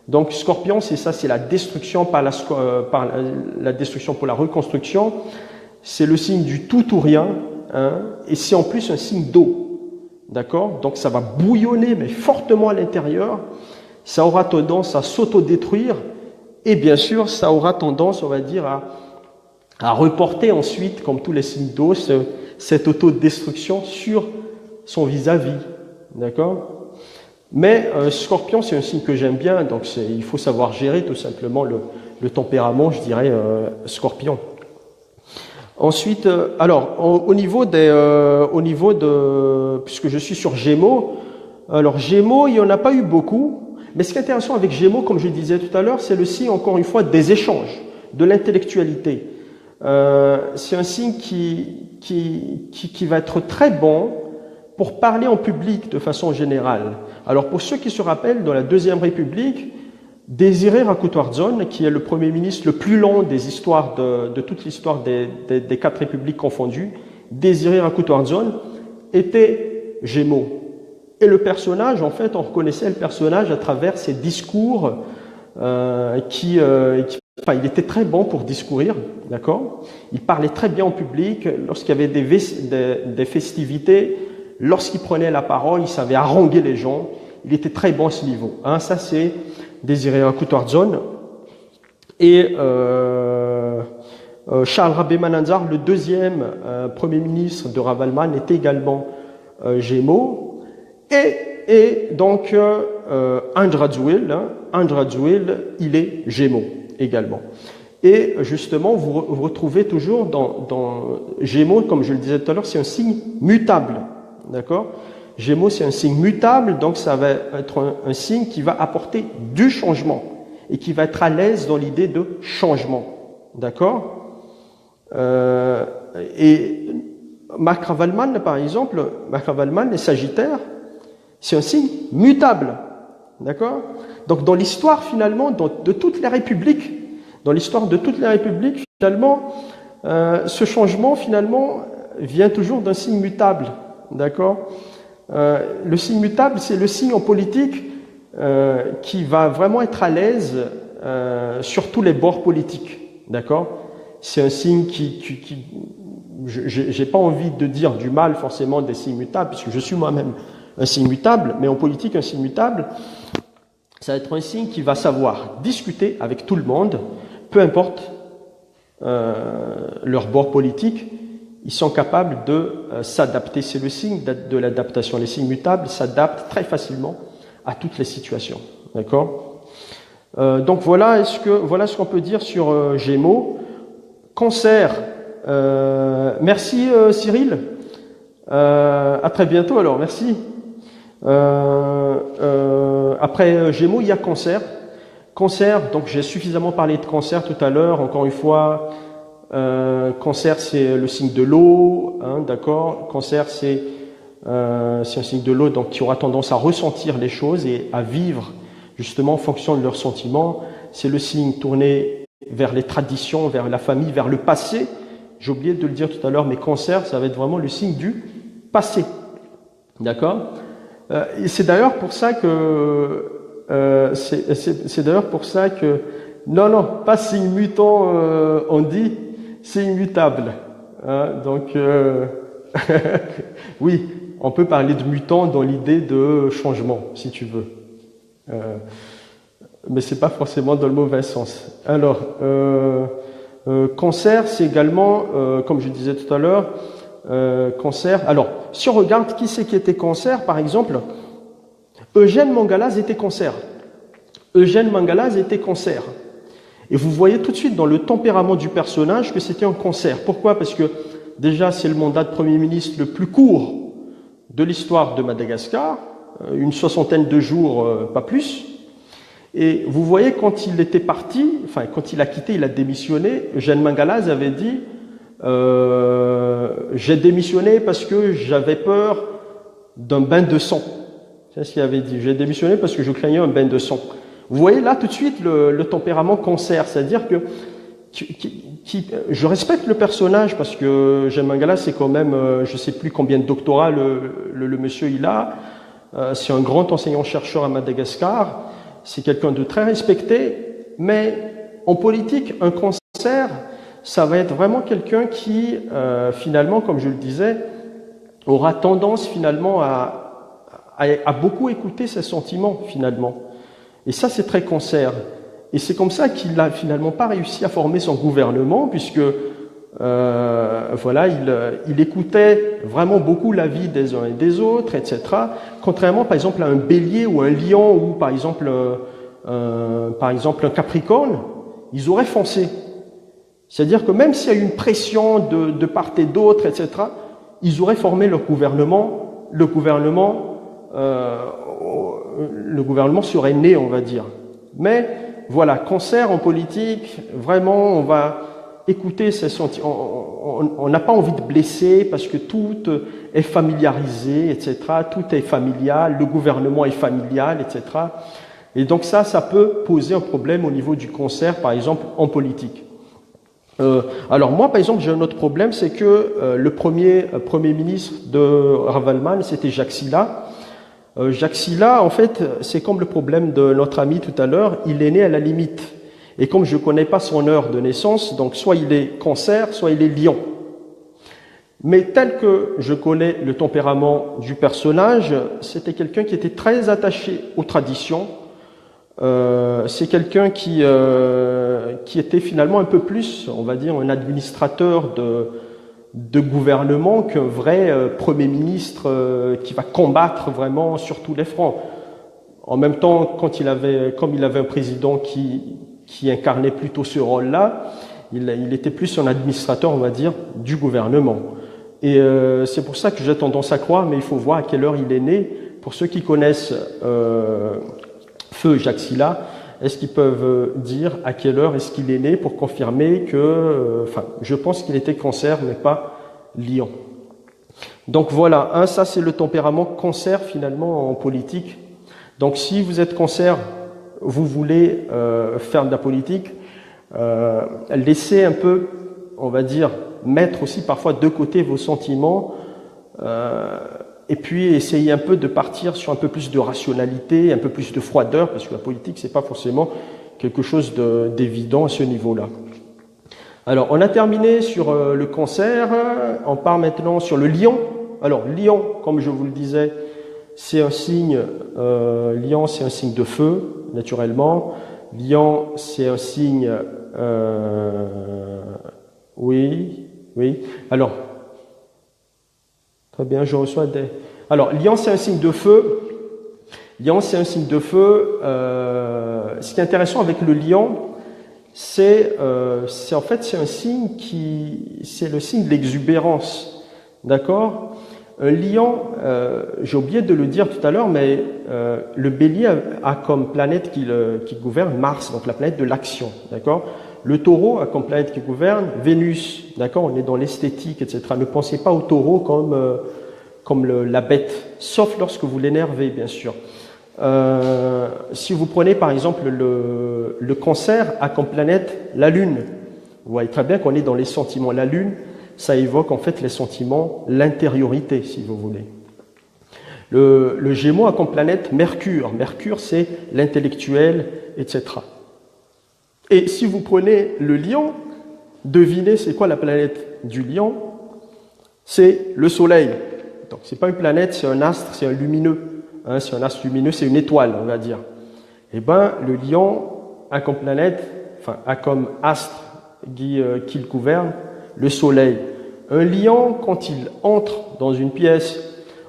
Donc, Scorpion, c'est ça, c'est la destruction par la destruction pour la reconstruction. C'est le signe du tout ou rien, hein, et c'est en plus un signe d'eau. D'accord? Donc, ça va bouillonner, mais fortement à l'intérieur. Ça aura tendance à s'autodétruire. Et bien sûr, ça aura tendance, on va dire, à reporter ensuite, comme tous les signes d'eau, cette autodestruction sur son vis-à-vis. D'accord? Mais Scorpion, c'est un signe que j'aime bien, donc il faut savoir gérer tout simplement le tempérament, je dirais, Scorpion. Ensuite, alors, au niveau de, puisque je suis sur Gémeaux, alors Gémeaux, il n'y en a pas eu beaucoup, mais ce qui est intéressant avec Gémeaux, comme je disais tout à l'heure, c'est le signe, encore une fois, des échanges, de l'intellectualité. C'est un signe qui va être très bon pour parler en public de façon générale. Alors, pour ceux qui se rappellent, dans la Deuxième République, Désiré Rakutwardson, qui est le Premier ministre le plus long des histoires de toute l'histoire des 4 républiques confondues, Désiré Rakutwardson était Gémeaux. Et le personnage, en fait, on reconnaissait le personnage à travers ses discours il était très bon pour discourir, d'accord? Il parlait très bien en public. Lorsqu'il y avait des festivités, lorsqu'il prenait la parole, il savait haranguer les gens. Il était très bon à ce niveau. Hein, ça, c'est Désiré Rakutwardson. Et Charles Rabé-Mananzar, le deuxième Premier ministre de Ravaloman, était également Gémeaux. Et donc, André Radziwiłł, il est Gémeaux également. Et justement, vous retrouvez toujours dans Gémeaux, comme je le disais tout à l'heure, c'est un signe mutable. D'accord? Gémeaux, c'est un signe mutable, donc ça va être un signe qui va apporter du changement et qui va être à l'aise dans l'idée de changement. D'accord? Et Marc Ravaloman, par exemple, Marc Ravaloman, les Sagittaires, c'est un signe mutable. D'accord? Donc, dans l'histoire, finalement, de toutes les républiques, dans l'histoire de toutes les républiques, finalement, ce changement, finalement, vient toujours d'un signe mutable. D'accord? Le signe mutable, c'est le signe en politique qui va vraiment être à l'aise sur tous les bords politiques. D'accord? C'est un signe j'ai pas envie de dire du mal forcément des signes mutables, puisque je suis moi-même un signe mutable, mais en politique, un signe mutable, ça va être un signe qui va savoir discuter avec tout le monde, peu importe leur bord politique, ils sont capables de s'adapter. C'est le signe de l'adaptation. Les signes mutables s'adaptent très facilement à toutes les situations. D'accord? Donc voilà ce qu'on peut dire sur Gémeaux. Cancer, merci Cyril. À très bientôt alors, merci. Après Gémeaux, il y a Cancer. Cancer, donc j'ai suffisamment parlé de Cancer tout à l'heure. Encore une fois, Cancer, c'est le signe de l'eau, hein, d'accord. Cancer, c'est un signe de l'eau, donc qui aura tendance à ressentir les choses et à vivre justement en fonction de leurs sentiments. C'est le signe tourné vers les traditions, vers la famille, vers le passé. J'ai oublié de le dire tout à l'heure, mais Cancer, ça va être vraiment le signe du passé, d'accord. Et c'est d'ailleurs pour ça que c'est d'ailleurs pour ça que non, pas signe mutant, on dit signe mutable, hein, donc oui, on peut parler de mutant dans l'idée de changement, si tu veux, mais c'est pas forcément dans le mauvais sens. Alors Cancer, c'est également, comme je disais tout à l'heure, Cancer. Alors, si on regarde qui c'est qui était Cancer, par exemple, Eugène Mangalaz était Cancer. Eugène Mangalaz était Cancer. Et vous voyez tout de suite dans le tempérament du personnage que c'était un Cancer. Pourquoi? Parce que déjà, c'est le mandat de Premier ministre le plus court de l'histoire de Madagascar, une 60aine de jours, pas plus. Et vous voyez, quand il était parti, enfin, quand il a quitté, il a démissionné, Eugène Mangalaz avait dit j'ai démissionné parce que j'avais peur d'un bain de sang. C'est ce qu'il avait dit. J'ai démissionné parce que je craignais un bain de sang. Vous voyez là tout de suite le tempérament Cancer, c'est-à-dire que je respecte le personnage parce que Eugène Mangalaz, c'est quand même, je sais plus combien de doctorats le monsieur il a. C'est un grand enseignant-chercheur à Madagascar. C'est quelqu'un de très respecté, mais en politique, un Cancer, ça va être vraiment quelqu'un qui, finalement, comme je le disais, aura tendance finalement à beaucoup écouter ses sentiments, finalement. Et ça, c'est très Cancer. Et c'est comme ça qu'il n'a finalement pas réussi à former son gouvernement, puisque voilà, il écoutait vraiment beaucoup l'avis des uns et des autres, etc. Contrairement, par exemple, à un Bélier ou un Lion ou par exemple un Capricorne, ils auraient foncé. C'est-à-dire que même s'il y a eu une pression de part et d'autre, etc., ils auraient formé leur gouvernement. Le gouvernement serait né, on va dire. Mais voilà, Cancer en politique, vraiment, on va écouter ses sentiments. On n'a pas envie de blesser parce que tout est familiarisé, etc. Tout est familial, le gouvernement est familial, etc. Et donc ça peut poser un problème au niveau du Cancer, par exemple, en politique. Alors moi, par exemple, j'ai un autre problème, c'est que le premier ministre de Ravaloman, c'était Jacques Sylla. Jacques Sylla, en fait, c'est comme le problème de notre ami tout à l'heure, il est né à la limite. Et comme je ne connais pas son heure de naissance, donc soit il est Cancer, soit il est Lion. Mais tel que je connais le tempérament du personnage, c'était quelqu'un qui était très attaché aux traditions. C'est quelqu'un qui était finalement un peu plus, on va dire, un administrateur de gouvernement qu'un vrai Premier ministre qui va combattre vraiment sur tous les fronts. En même temps, comme il avait un président qui incarnait plutôt ce rôle-là, il était plus un administrateur, on va dire, du gouvernement. Et c'est pour ça que j'ai tendance à croire, mais il faut voir à quelle heure il est né. Pour ceux qui connaissent Feu Jacques Sylla, est-ce qu'ils peuvent dire à quelle heure est-ce qu'il est né pour confirmer que, je pense qu'il était Cancer, mais pas Lion. Donc voilà, ça c'est le tempérament Cancer finalement en politique. Donc si vous êtes Cancer, vous voulez faire de la politique, laissez un peu, on va dire, mettre aussi parfois de côté vos sentiments, et puis essayez un peu de partir sur un peu plus de rationalité, un peu plus de froideur, parce que la politique, c'est pas forcément quelque chose d'évident à ce niveau-là. Alors, on a terminé sur le Cancer, on part maintenant sur le Lion. Alors, Lion, comme je vous le disais, c'est un signe, Lion, c'est un signe de feu, naturellement. Lion, c'est un signe, oui. Alors, très bien, je reçois des... Alors, Lion, c'est un signe de feu. Lion, c'est un signe de feu. Ce qui est intéressant avec le Lion, c'est un signe c'est le signe de l'exubérance. D'accord? Un lion, j'ai oublié de le dire tout à l'heure, mais le bélier a comme planète qui gouverne Mars, donc la planète de l'action, d'accord? Le taureau a comme planète qui gouverne Vénus, d'accord? On est dans l'esthétique, etc. Ne pensez pas au taureau comme la bête, sauf lorsque vous l'énervez, bien sûr. Si vous prenez par exemple le cancer a comme planète la lune, vous voyez très bien qu'on est dans les sentiments. La lune, ça évoque en fait les sentiments, l'intériorité, si vous voulez. Le Gémeaux a comme planète Mercure. Mercure, c'est l'intellectuel, etc. Et si vous prenez le Lion, devinez c'est quoi la planète du Lion? C'est le Soleil. Donc c'est pas une planète, c'est un astre, c'est un lumineux. Hein, c'est un astre lumineux, c'est une étoile, on va dire. Eh bien, le Lion a comme planète, enfin a comme astre qu'il gouverne, le soleil. Un lion, quand il entre dans une pièce,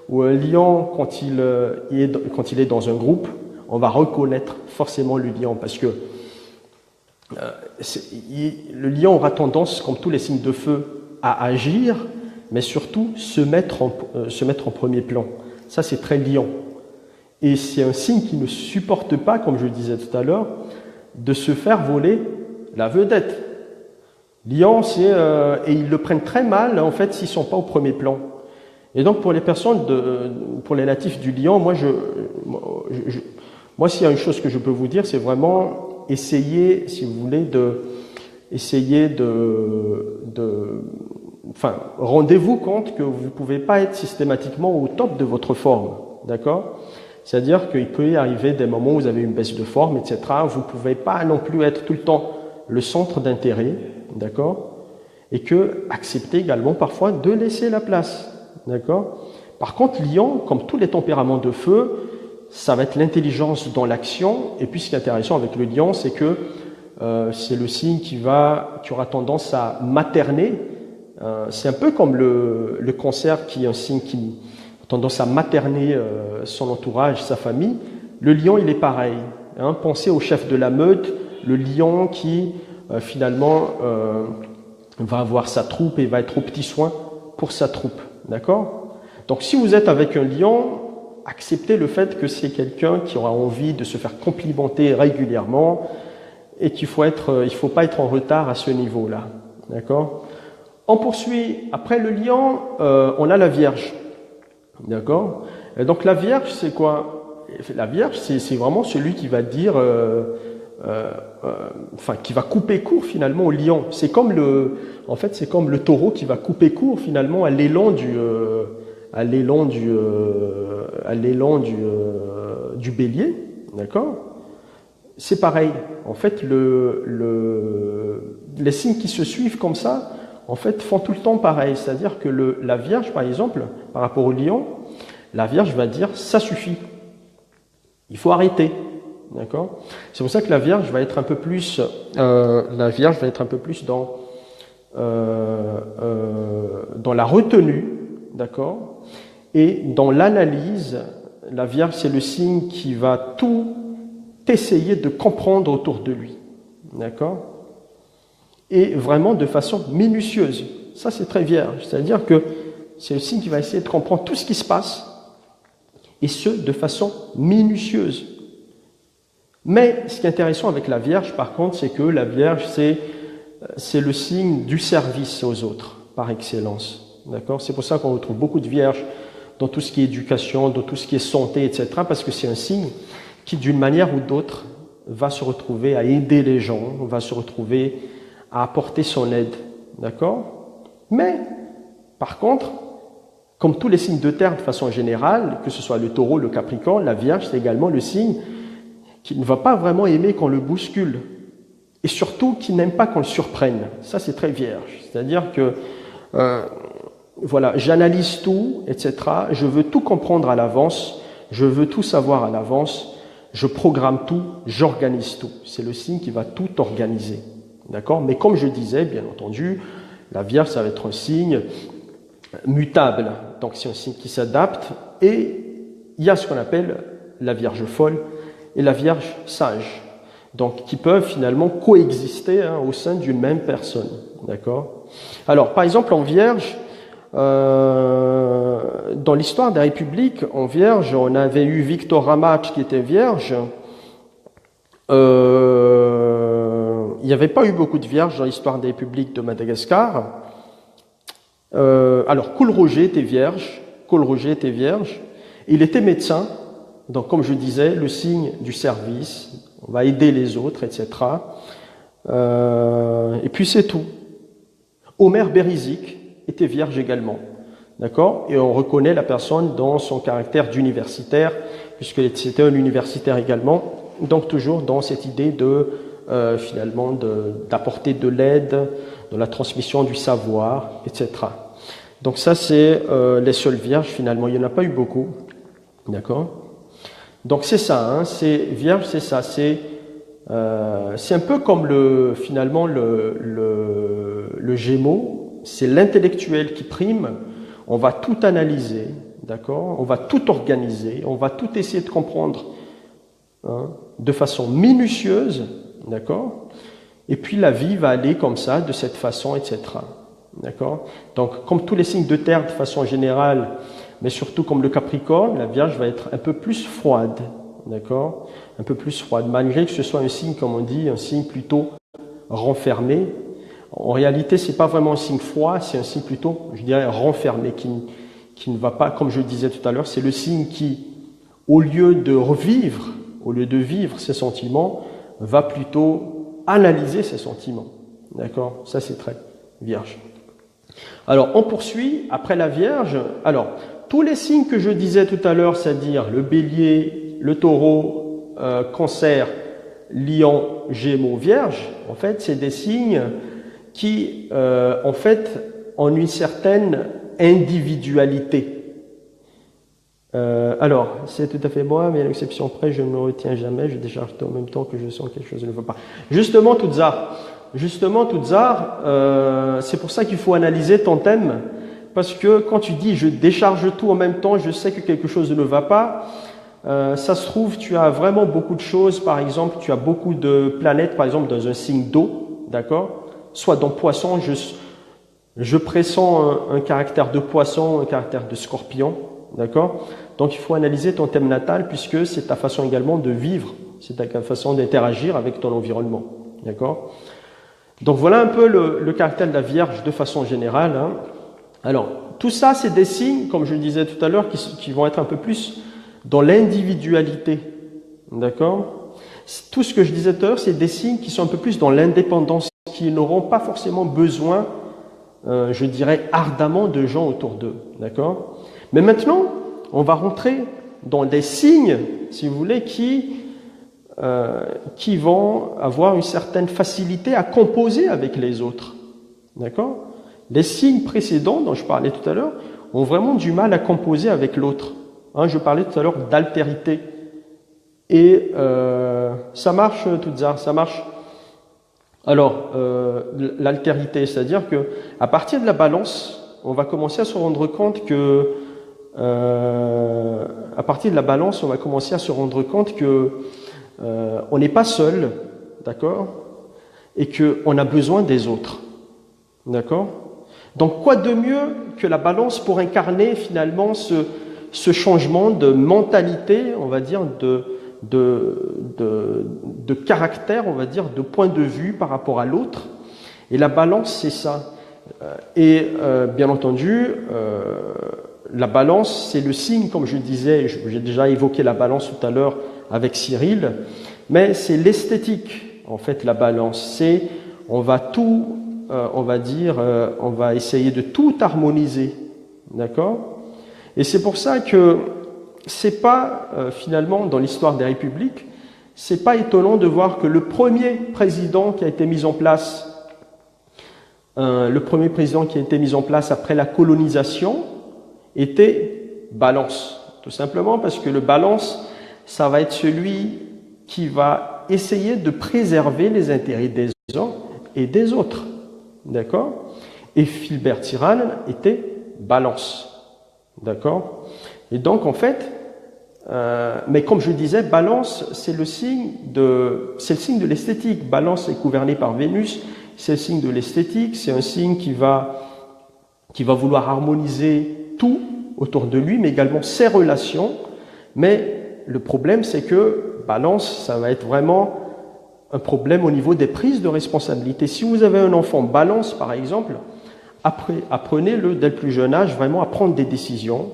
ou un lion, quand il est dans un groupe, on va reconnaître forcément le lion, parce que le lion aura tendance, comme tous les signes de feu, à agir, mais surtout se mettre en premier plan. Ça, c'est très lion. Et c'est un signe qui ne supporte pas, comme je le disais tout à l'heure, de se faire voler la vedette. Lion, et ils le prennent très mal, en fait, s'ils ne sont pas au premier plan. Et donc, pour les personnes, pour les natifs du Lion, moi, s'il y a une chose que je peux vous dire, c'est vraiment essayer, si vous voulez, rendez-vous compte que vous ne pouvez pas être systématiquement au top de votre forme, d'accord? C'est-à-dire qu'il peut y arriver des moments où vous avez une baisse de forme, etc. Vous ne pouvez pas non plus être tout le temps le centre d'intérêt, d'accord? Et que accepter également parfois de laisser la place, d'accord? Par contre, Lion, comme tous les tempéraments de feu, ça va être l'intelligence dans l'action. Et puis, ce qui est intéressant avec le Lion, c'est que c'est le signe qui aura tendance à materner. C'est un peu comme le Cancer, qui est un signe qui a tendance à materner son entourage, sa famille. Le Lion, il est pareil. Hein. Pensez au chef de la meute, le Lion qui finalement va avoir sa troupe et va être au petit soin pour sa troupe, d'accord? Donc si vous êtes avec un lion, acceptez le fait que c'est quelqu'un qui aura envie de se faire complimenter régulièrement et il faut pas être en retard à ce niveau-là, d'accord? On poursuit, après le lion, on a la Vierge, d'accord? Et donc la Vierge, c'est quoi? La Vierge, c'est vraiment celui qui va dire... qui va couper court finalement au lion. C'est comme le taureau qui va couper court finalement à l'élan du bélier, d'accord? C'est pareil. En fait, les signes qui se suivent comme ça, en fait, font tout le temps pareil. C'est-à-dire que la Vierge, par exemple, par rapport au lion, la Vierge va dire ça suffit. Il faut arrêter. D'accord? C'est pour ça que la Vierge va être un peu plus, dans la retenue, d'accord? Et dans l'analyse, la Vierge, c'est le signe qui va tout essayer de comprendre autour de lui, d'accord? Et vraiment de façon minutieuse. Ça, c'est très Vierge. C'est-à-dire que c'est le signe qui va essayer de comprendre tout ce qui se passe, et ce, de façon minutieuse. Mais ce qui est intéressant avec la Vierge, par contre, c'est que la Vierge, c'est le signe du service aux autres, par excellence. D'accord? C'est pour ça qu'on retrouve beaucoup de Vierges dans tout ce qui est éducation, dans tout ce qui est santé, etc. Parce que c'est un signe qui, d'une manière ou d'autre, va se retrouver à aider les gens, va se retrouver à apporter son aide. D'accord? Mais, par contre, comme tous les signes de terre de façon générale, que ce soit le taureau, le capricorne, la Vierge, c'est également le signe qui ne va pas vraiment aimer qu'on le bouscule, et surtout qui n'aime pas qu'on le surprenne. Ça, c'est très Vierge. C'est-à-dire que, voilà, j'analyse tout, etc. Je veux tout comprendre à l'avance, je veux tout savoir à l'avance, je programme tout, j'organise tout. C'est le signe qui va tout organiser. D'accord? Mais comme je disais, bien entendu, la Vierge, ça va être un signe mutable. Donc, c'est un signe qui s'adapte, et il y a ce qu'on appelle la Vierge folle, et la Vierge sage, donc qui peuvent finalement coexister au sein d'une même personne, d'accord? Alors, par exemple, en Vierge, Dans l'histoire des républiques, en vierge, on avait eu Victor Ramach qui était vierge. Il n'y avait pas eu beaucoup de vierges dans l'histoire des républiques de Madagascar. Alors, Coulroger était vierge. Coulroger était vierge. Il était médecin. Donc, comme je disais, le signe du service. On va aider les autres, etc. Et puis, c'est tout. Omer Berizik était vierge également. D'accord? Et on reconnaît la personne dans son caractère d'universitaire, puisque c'était un universitaire également. Donc, toujours dans cette idée de, finalement, d'apporter de l'aide, de la transmission du savoir, etc. Donc ça, c'est les seules vierges, finalement. Il n'y en a pas eu beaucoup. D'accord? Donc c'est ça, hein, c'est vierge, c'est ça. C'est un peu comme finalement le Gémeaux. C'est l'intellectuel qui prime. On va tout analyser, d'accord? On va tout organiser, on va tout essayer de comprendre, hein, de façon minutieuse, d'accord? Et puis la vie va aller comme ça, de cette façon, etc. D'accord? Donc, comme tous les signes de terre de façon générale, mais surtout comme le Capricorne, la Vierge va être un peu plus froide, d'accord? Un peu plus froide, malgré que ce soit un signe, comme on dit, un signe plutôt renfermé. En réalité, c'est pas vraiment un signe froid, c'est un signe plutôt, je dirais, renfermé, qui ne va pas, comme je le disais tout à l'heure, c'est le signe qui, au lieu de vivre ses sentiments, va plutôt analyser ses sentiments. D'accord? Ça, c'est très Vierge. Alors, on poursuit après la Vierge. Alors, tous les signes que je disais tout à l'heure, c'est-à-dire le Bélier, le Taureau, Cancer, Lion, Gémeaux, Vierge, en fait, c'est des signes qui, en fait, ont une certaine individualité. Alors, c'est tout à fait moi, mais à l'exception près, je ne me retiens jamais, je décharge en même temps que je sens quelque chose ne va pas. Justement, Toutzar, c'est pour ça qu'il faut analyser ton thème, parce que quand tu dis je décharge tout en même temps, je sais que quelque chose ne va pas, ça se trouve, tu as vraiment beaucoup de choses, par exemple, tu as beaucoup de planètes, par exemple, dans un signe d'eau, d'accord? Soit dans Poisson, je pressens un caractère de Poisson, un caractère de Scorpion, d'accord? Donc il faut analyser ton thème natal, puisque c'est ta façon également de vivre, c'est ta façon d'interagir avec ton environnement, d'accord? Donc voilà un peu le caractère de la Vierge de façon générale, hein. Alors, tout ça, c'est des signes, comme je le disais tout à l'heure, qui vont être un peu plus dans l'individualité, d'accord? Tout ce que je disais tout à l'heure, c'est des signes qui sont un peu plus dans l'indépendance, qui n'auront pas forcément besoin, je dirais, ardemment de gens autour d'eux, d'accord? Mais maintenant, on va rentrer dans des signes, si vous voulez, qui vont avoir une certaine facilité à composer avec les autres, d'accord? Les signes précédents dont je parlais tout à l'heure ont vraiment du mal à composer avec l'autre. Hein, je parlais tout à l'heure d'altérité. Et ça marche, Toutzar, ça marche. Alors, l'altérité, c'est-à-dire que à partir de la balance, on va commencer à se rendre compte que à partir de la balance, on va commencer à se rendre compte que on n'est pas seul, d'accord, et qu'on a besoin des autres, d'accord. Donc, quoi de mieux que la balance pour incarner finalement ce changement de mentalité, on va dire, de caractère, on va dire, de point de vue par rapport à l'autre. Et la balance, c'est ça. Et bien entendu, la balance, c'est le signe, comme je disais, j'ai déjà évoqué la balance tout à l'heure avec Cyril, mais c'est l'esthétique, en fait, la balance. C'est, on va tout, on va dire, on va essayer de tout harmoniser, d'accord? Et c'est pour ça que c'est pas, finalement, dans l'histoire des républiques, c'est pas étonnant de voir que le premier président qui a été mis en place, après la colonisation, était Balance. Tout simplement parce que le Balance, ça va être celui qui va essayer de préserver les intérêts des uns et des autres. D'accord? Et Philbert Tsiran était Balance. D'accord? Et donc, en fait, mais comme je disais, Balance, c'est le signe de l'esthétique. Balance est gouverné par Vénus, c'est le signe de l'esthétique, c'est un signe qui va qui va vouloir harmoniser tout autour de lui, mais également ses relations. Mais le problème, c'est que Balance, ça va être vraiment un problème au niveau des prises de responsabilité. Si vous avez un enfant Balance, par exemple, apprenez-le dès le plus jeune âge vraiment à prendre des décisions,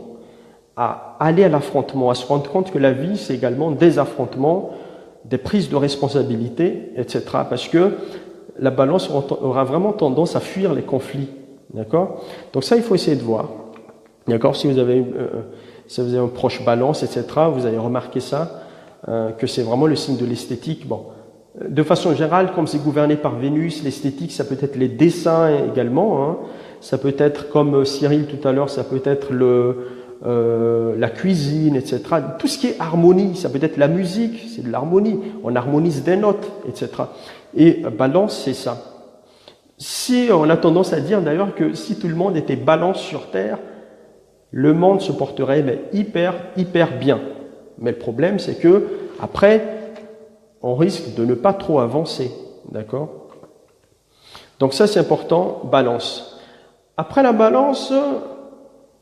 à aller à l'affrontement, à se rendre compte que la vie, c'est également des affrontements, des prises de responsabilité, etc. Parce que la Balance aura vraiment tendance à fuir les conflits. D'accord? Donc ça, il faut essayer de voir. D'accord? Si vous avez un proche Balance, etc., vous allez remarquer ça, que c'est vraiment le signe de l'esthétique. Bon, de façon générale, comme c'est gouverné par Vénus, l'esthétique, ça peut être les dessins également. Hein. Ça peut être, comme Cyril tout à l'heure, ça peut être la cuisine, etc. Tout ce qui est harmonie, ça peut être la musique, c'est de l'harmonie. On harmonise des notes, etc. Et Balance, c'est ça. Si on a tendance à dire d'ailleurs que si tout le monde était Balance sur Terre, le monde se porterait hyper bien. Mais le problème, c'est que après, on risque de ne pas trop avancer. D'accord? Donc ça, c'est important, Balance. Après la Balance,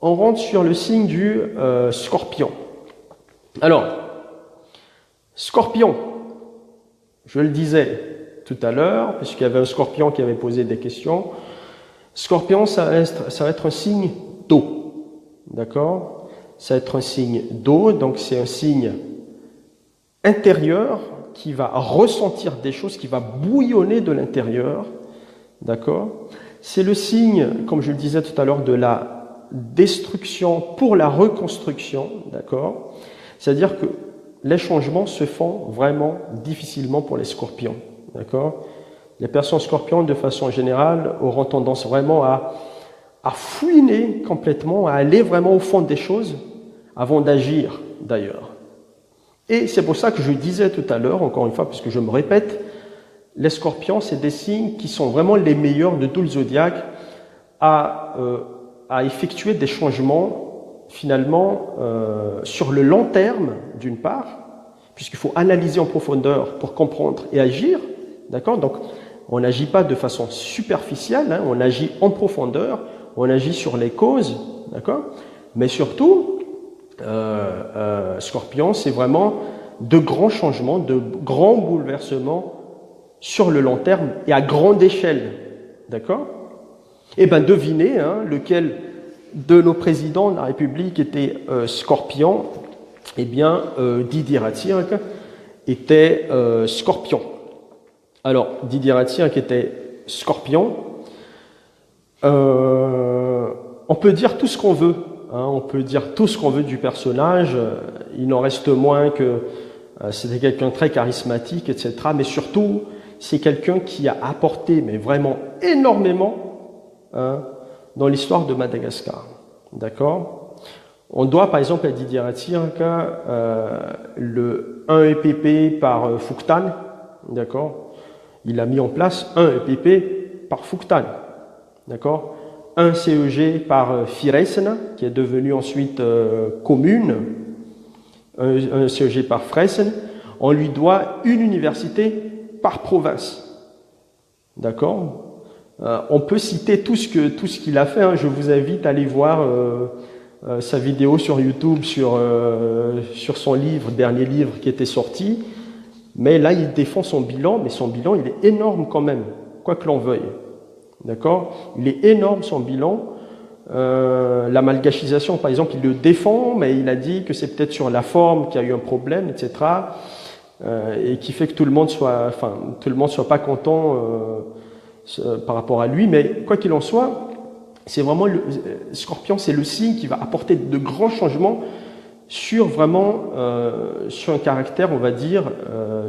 on rentre sur le signe du Scorpion. Alors, Scorpion, je le disais tout à l'heure, puisqu'il y avait un Scorpion qui avait posé des questions. Scorpion, ça va être un signe d'eau. D'accord? Ça va être un signe d'eau, donc c'est un signe intérieur qui va ressentir des choses, qui va bouillonner de l'intérieur. D'accord? C'est le signe, comme je le disais tout à l'heure, de la destruction pour la reconstruction. D'accord? C'est-à-dire que les changements se font vraiment difficilement pour les scorpions. D'accord? Les personnes scorpions, de façon générale, auront tendance vraiment à fouiner complètement, à aller vraiment au fond des choses avant d'agir, d'ailleurs. Et c'est pour ça que je disais tout à l'heure, encore une fois, puisque je me répète, les scorpions, c'est des signes qui sont vraiment les meilleurs de tout le zodiaque à effectuer des changements, finalement, sur le long terme, d'une part, puisqu'il faut analyser en profondeur pour comprendre et agir, d'accord? Donc, on n'agit pas de façon superficielle, hein, on agit en profondeur, on agit sur les causes, d'accord? Mais surtout, Scorpion, c'est vraiment de grands changements, de grands bouleversements sur le long terme et à grande échelle, d'accord? Eh bien, devinez, hein, lequel de nos présidents de la République était Scorpion? Eh bien, Didier Ratsirk était Scorpion. Alors, Didier Ratsirk était Scorpion. On peut dire tout ce qu'on veut, hein, on peut dire tout ce qu'on veut du personnage, il n'en reste moins que c'était quelqu'un de très charismatique, etc. Mais surtout, c'est quelqu'un qui a apporté, mais vraiment énormément, hein, dans l'histoire de Madagascar. D'accord? On doit par exemple à Didier Ratsirk le 1 EPP par Fouktan, d'accord? Il a mis en place un EPP par Fouktan. D'accord? Un CEG par Firesne, qui est devenu ensuite commune, un CEG par Fressen. On lui doit une université par province. D'accord? On peut citer tout ce qu'il a fait. Hein. Je vous invite à aller voir sa vidéo sur YouTube sur son livre, dernier livre qui était sorti. Mais là, il défend son bilan, mais son bilan, il est énorme quand même, quoi que l'on veuille. D'accord? Il est énorme son bilan. La malgachisation, par exemple, il le défend, mais il a dit que c'est peut-être sur la forme qu'il y a eu un problème, etc. Et qui fait que tout le monde soit pas content par rapport à lui. Mais quoi qu'il en soit, c'est vraiment Scorpion, c'est le signe qui va apporter de grands changements sur vraiment sur un caractère, on va dire,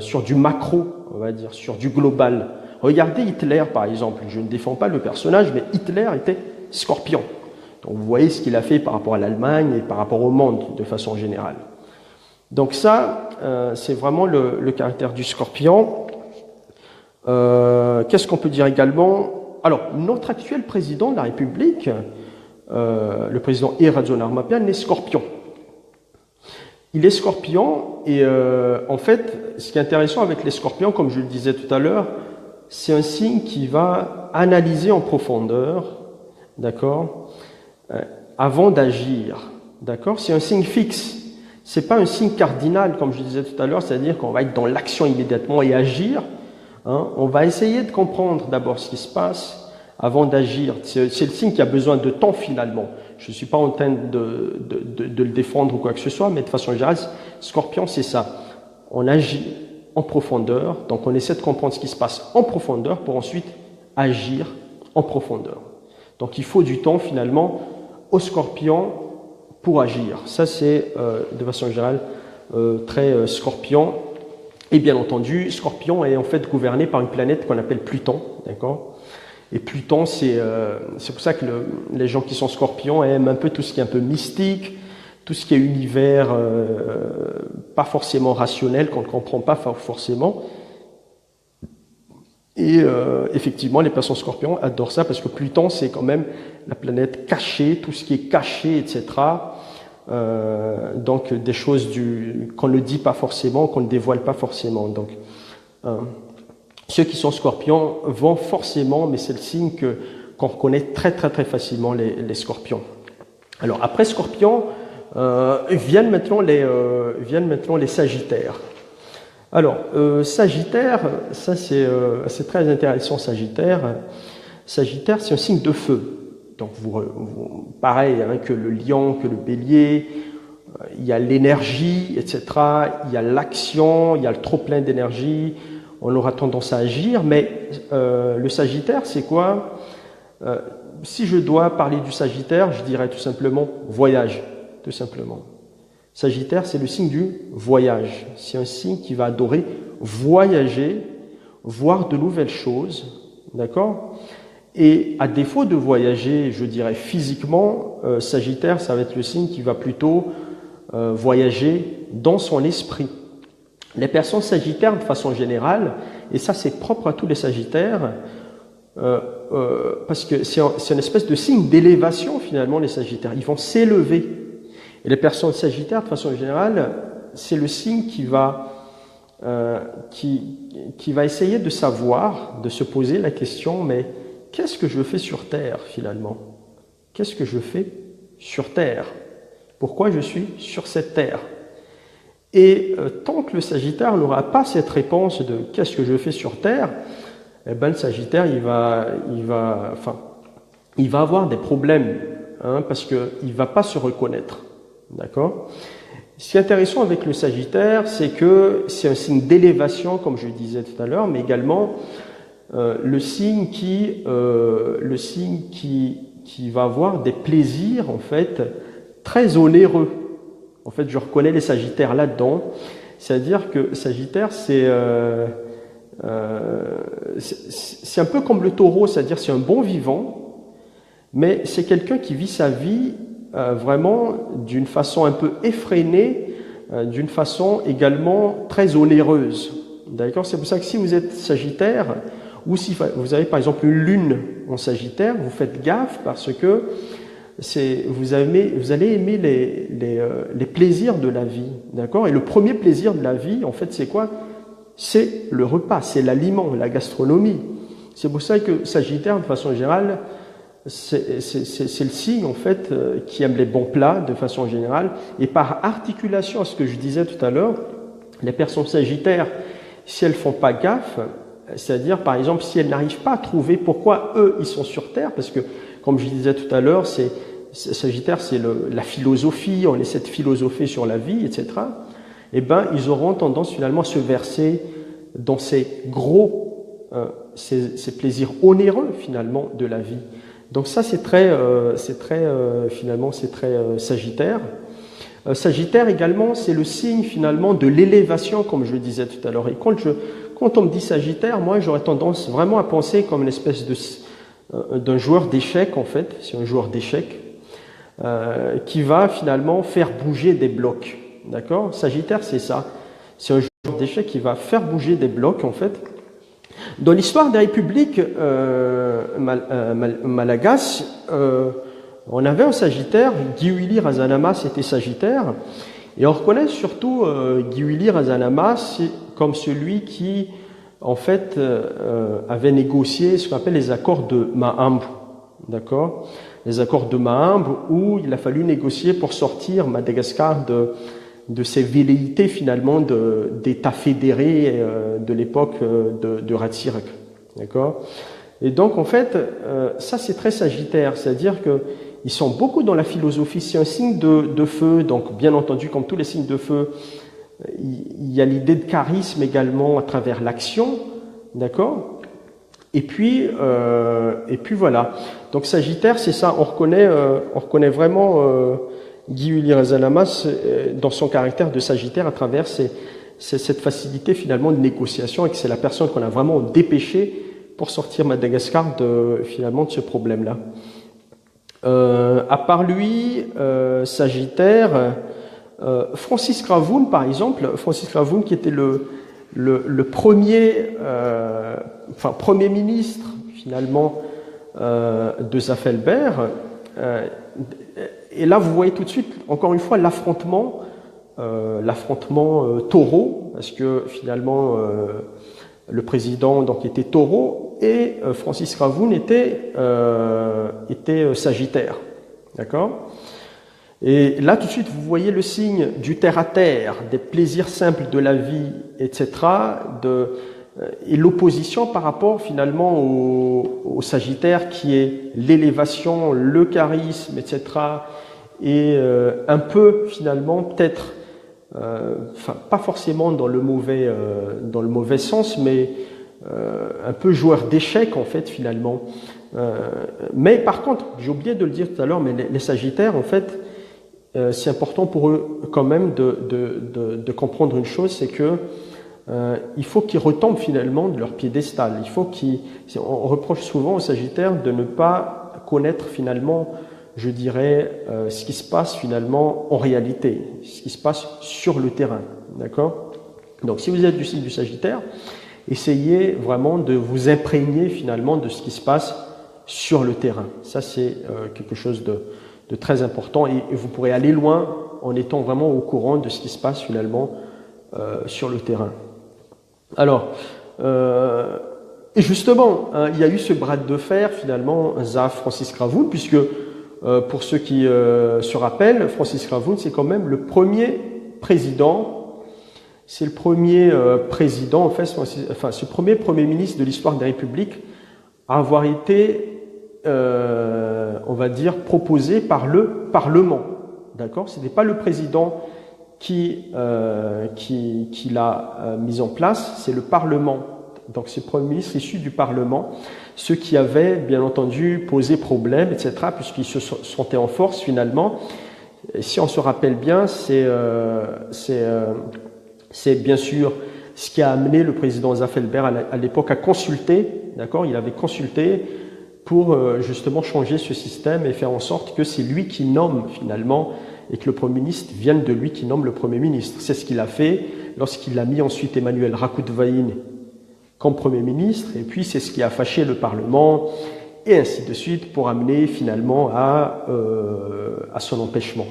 sur du macro, on va dire, sur du global. Regardez Hitler, par exemple. Je ne défends pas le personnage, mais Hitler était Scorpion. Donc vous voyez ce qu'il a fait par rapport à l'Allemagne et par rapport au monde de façon générale. Donc ça, c'est vraiment le caractère du Scorpion. Qu'est-ce qu'on peut dire également? Alors, notre actuel président de la République, le président Eradjon-Armapian, est Scorpion. Il est Scorpion et en fait, ce qui est intéressant avec les Scorpions, comme je le disais tout à l'heure, c'est un signe qui va analyser en profondeur, d'accord, avant d'agir, d'accord, c'est un signe fixe. C'est pas un signe cardinal, comme je disais tout à l'heure, c'est-à-dire qu'on va être dans l'action immédiatement et agir. Hein. On va essayer de comprendre d'abord ce qui se passe avant d'agir. C'est le signe qui a besoin de temps finalement. Je ne suis pas en train de le défendre ou quoi que ce soit, mais de façon générale, Scorpion, c'est ça. On agit en profondeur, donc on essaie de comprendre ce qui se passe en profondeur pour ensuite agir en profondeur. Donc il faut du temps finalement au Scorpion pour agir. Ça c'est de façon générale très Scorpion. Et bien entendu, Scorpion est en fait gouverné par une planète qu'on appelle Pluton, d'accord. Et Pluton, c'est pour ça que les gens qui sont Scorpions aiment un peu tout ce qui est un peu mystique, tout ce qui est univers pas forcément rationnel, qu'on ne comprend pas forcément. Et effectivement, les personnes Scorpions adorent ça parce que Pluton, c'est quand même la planète cachée, tout ce qui est caché, etc. Donc des choses qu'on ne dit pas forcément, qu'on ne dévoile pas forcément. Donc ceux qui sont Scorpions vont forcément, mais c'est le signe qu'on reconnaît très facilement les Scorpions. Alors après Scorpion, viennent maintenant les Sagittaires. Alors Sagittaire, ça c'est très intéressant. Sagittaire, c'est un signe de feu. Donc pareil hein, que le Lion, que le Bélier, il y a l'énergie, etc. Il y a l'action, il y a le trop-plein d'énergie. On aura tendance à agir, mais le Sagittaire, c'est quoi? Si je dois parler du Sagittaire, je dirais tout simplement voyage, tout simplement. Sagittaire, c'est le signe du voyage. C'est un signe qui va adorer voyager, voir de nouvelles choses, d'accord? Et à défaut de voyager, je dirais physiquement, Sagittaire, ça va être le signe qui va plutôt voyager dans son esprit. Les personnes Sagittaires, de façon générale, et ça c'est propre à tous les Sagittaires, parce que c'est une espèce de signe d'élévation finalement, les Sagittaires. Ils vont s'élever. Et les personnes Sagittaires, de façon générale, c'est le signe qui va essayer de savoir, de se poser la question, mais qu'est-ce que je fais sur Terre finalement? Qu'est-ce que je fais sur Terre? Pourquoi je suis sur cette Terre? Et tant que le Sagittaire n'aura pas cette réponse de qu'est-ce que je fais sur Terre, eh ben le Sagittaire il va avoir des problèmes hein, parce que il va pas se reconnaître, d'accord. Ce qui est intéressant avec le Sagittaire, c'est que c'est un signe d'élévation, comme je le disais tout à l'heure, mais également le signe qui va avoir des plaisirs en fait très onéreux. En fait, je reconnais les Sagittaires là-dedans. C'est-à-dire que Sagittaire, c'est un peu comme le Taureau, c'est-à-dire c'est un bon vivant, mais c'est quelqu'un qui vit sa vie vraiment d'une façon un peu effrénée, d'une façon également très onéreuse. D'accord? C'est pour ça que si vous êtes Sagittaire, ou si vous avez par exemple une lune en Sagittaire, vous faites gaffe parce que vous allez aimer les plaisirs de la vie, d'accord? Et le premier plaisir de la vie, en fait, c'est quoi? C'est le repas, c'est l'aliment, la gastronomie. C'est pour ça que Sagittaire, de façon générale, c'est le signe, en fait, qui aime les bons plats, de façon générale. Et par articulation à ce que je disais tout à l'heure, les personnes Sagittaires, si elles font pas gaffe, c'est-à-dire, par exemple, si elles n'arrivent pas à trouver pourquoi eux, ils sont sur Terre, parce que, comme je disais tout à l'heure, Sagittaire, c'est la philosophie, on essaie de philosopher sur la vie, etc. Eh ben, ils auront tendance finalement à se verser dans ces plaisirs onéreux finalement de la vie. Donc ça, c'est très Sagittaire. Sagittaire également, c'est le signe finalement de l'élévation, comme je le disais tout à l'heure. Et quand on me dit Sagittaire, moi, j'aurais tendance vraiment à penser comme une espèce d'un joueur d'échecs, en fait. C'est un joueur d'échecs qui va finalement faire bouger des blocs. D'accord? Sagittaire, c'est ça. C'est un joueur d'échecs qui va faire bouger des blocs, en fait. Dans l'histoire des républiques malagasy, on avait un Sagittaire, Giwili Razanama, c'était Sagittaire, et on reconnaît surtout Giwili Razanama comme celui qui, en fait, avait négocié ce qu'on appelle les accords de Mahambu. d'accord, les accords de Mahimbe, où il a fallu négocier pour sortir Madagascar de ces velléités finalement d'État fédéré de l'époque de Ratsirek, d'accord. Et donc en fait, ça c'est très sagittaire, c'est-à-dire que ils sont beaucoup dans la philosophie, c'est un signe de feu, donc bien entendu comme tous les signes de feu, il y a l'idée de charisme également à travers l'action, d'accord. Et puis voilà. Donc Sagittaire, c'est ça. On reconnaît vraiment Guy Uli Razalamas dans son caractère de Sagittaire à travers cette facilité finalement de négociation, et que c'est la personne qu'on a vraiment dépêchée pour sortir Madagascar finalement de ce problème-là. À part lui, Sagittaire, Francis Cravoun par exemple, Francis Cravoun qui était le premier, premier ministre finalement de Zaffelberg. Et là, vous voyez tout de suite, encore une fois, l'affrontement taureau, parce que finalement le président donc était taureau et Francis Cravoun était Sagittaire, d'accord. Et là, tout de suite, vous voyez le signe du terre-à-terre, des plaisirs simples de la vie, etc., et l'opposition par rapport finalement au Sagittaire qui est l'élévation, le charisme, etc., et un peu finalement peut-être, pas forcément dans le mauvais sens, mais un peu joueur d'échecs en fait finalement. Mais par contre, j'ai oublié de le dire tout à l'heure, mais les Sagittaires en fait, c'est important pour eux quand même de comprendre une chose, c'est que il faut qu'ils retombent finalement de leur piédestal. On reproche souvent aux Sagittaires de ne pas connaître finalement, je dirais, ce qui se passe finalement en réalité, ce qui se passe sur le terrain, d'accord. Donc si vous êtes du signe du Sagittaire, essayez vraiment de vous imprégner finalement de ce qui se passe sur le terrain. Ça c'est quelque chose de très important, et vous pourrez aller loin en étant vraiment au courant de ce qui se passe finalement sur le terrain. Alors, et justement, il y a eu ce bras de fer finalement, Francis Cravoun, puisque pour ceux qui se rappellent, Francis Cravoun, c'est quand même le premier président, c'est le premier président, en fait, c'est le premier Premier ministre de l'histoire des républiques à avoir été on va dire, proposé par le Parlement. D'accord? Ce n'est pas le président qui l'a mis en place, c'est le Parlement. Donc c'est le Premier ministre issu du Parlement, ceux qui avaient bien entendu posé problème, etc., puisqu'ils se sentaient en force finalement. Et si on se rappelle bien, c'est bien sûr ce qui a amené le président Zaffelberg à l'époque à consulter, d'accord? Il avait consulté pour justement changer ce système et faire en sorte que c'est lui qui nomme finalement, et que le Premier ministre vienne de lui qui nomme le Premier ministre. C'est ce qu'il a fait lorsqu'il a mis ensuite Emmanuel Rakotovaïne comme Premier ministre, et puis c'est ce qui a fâché le Parlement, et ainsi de suite, pour amener finalement à son empêchement.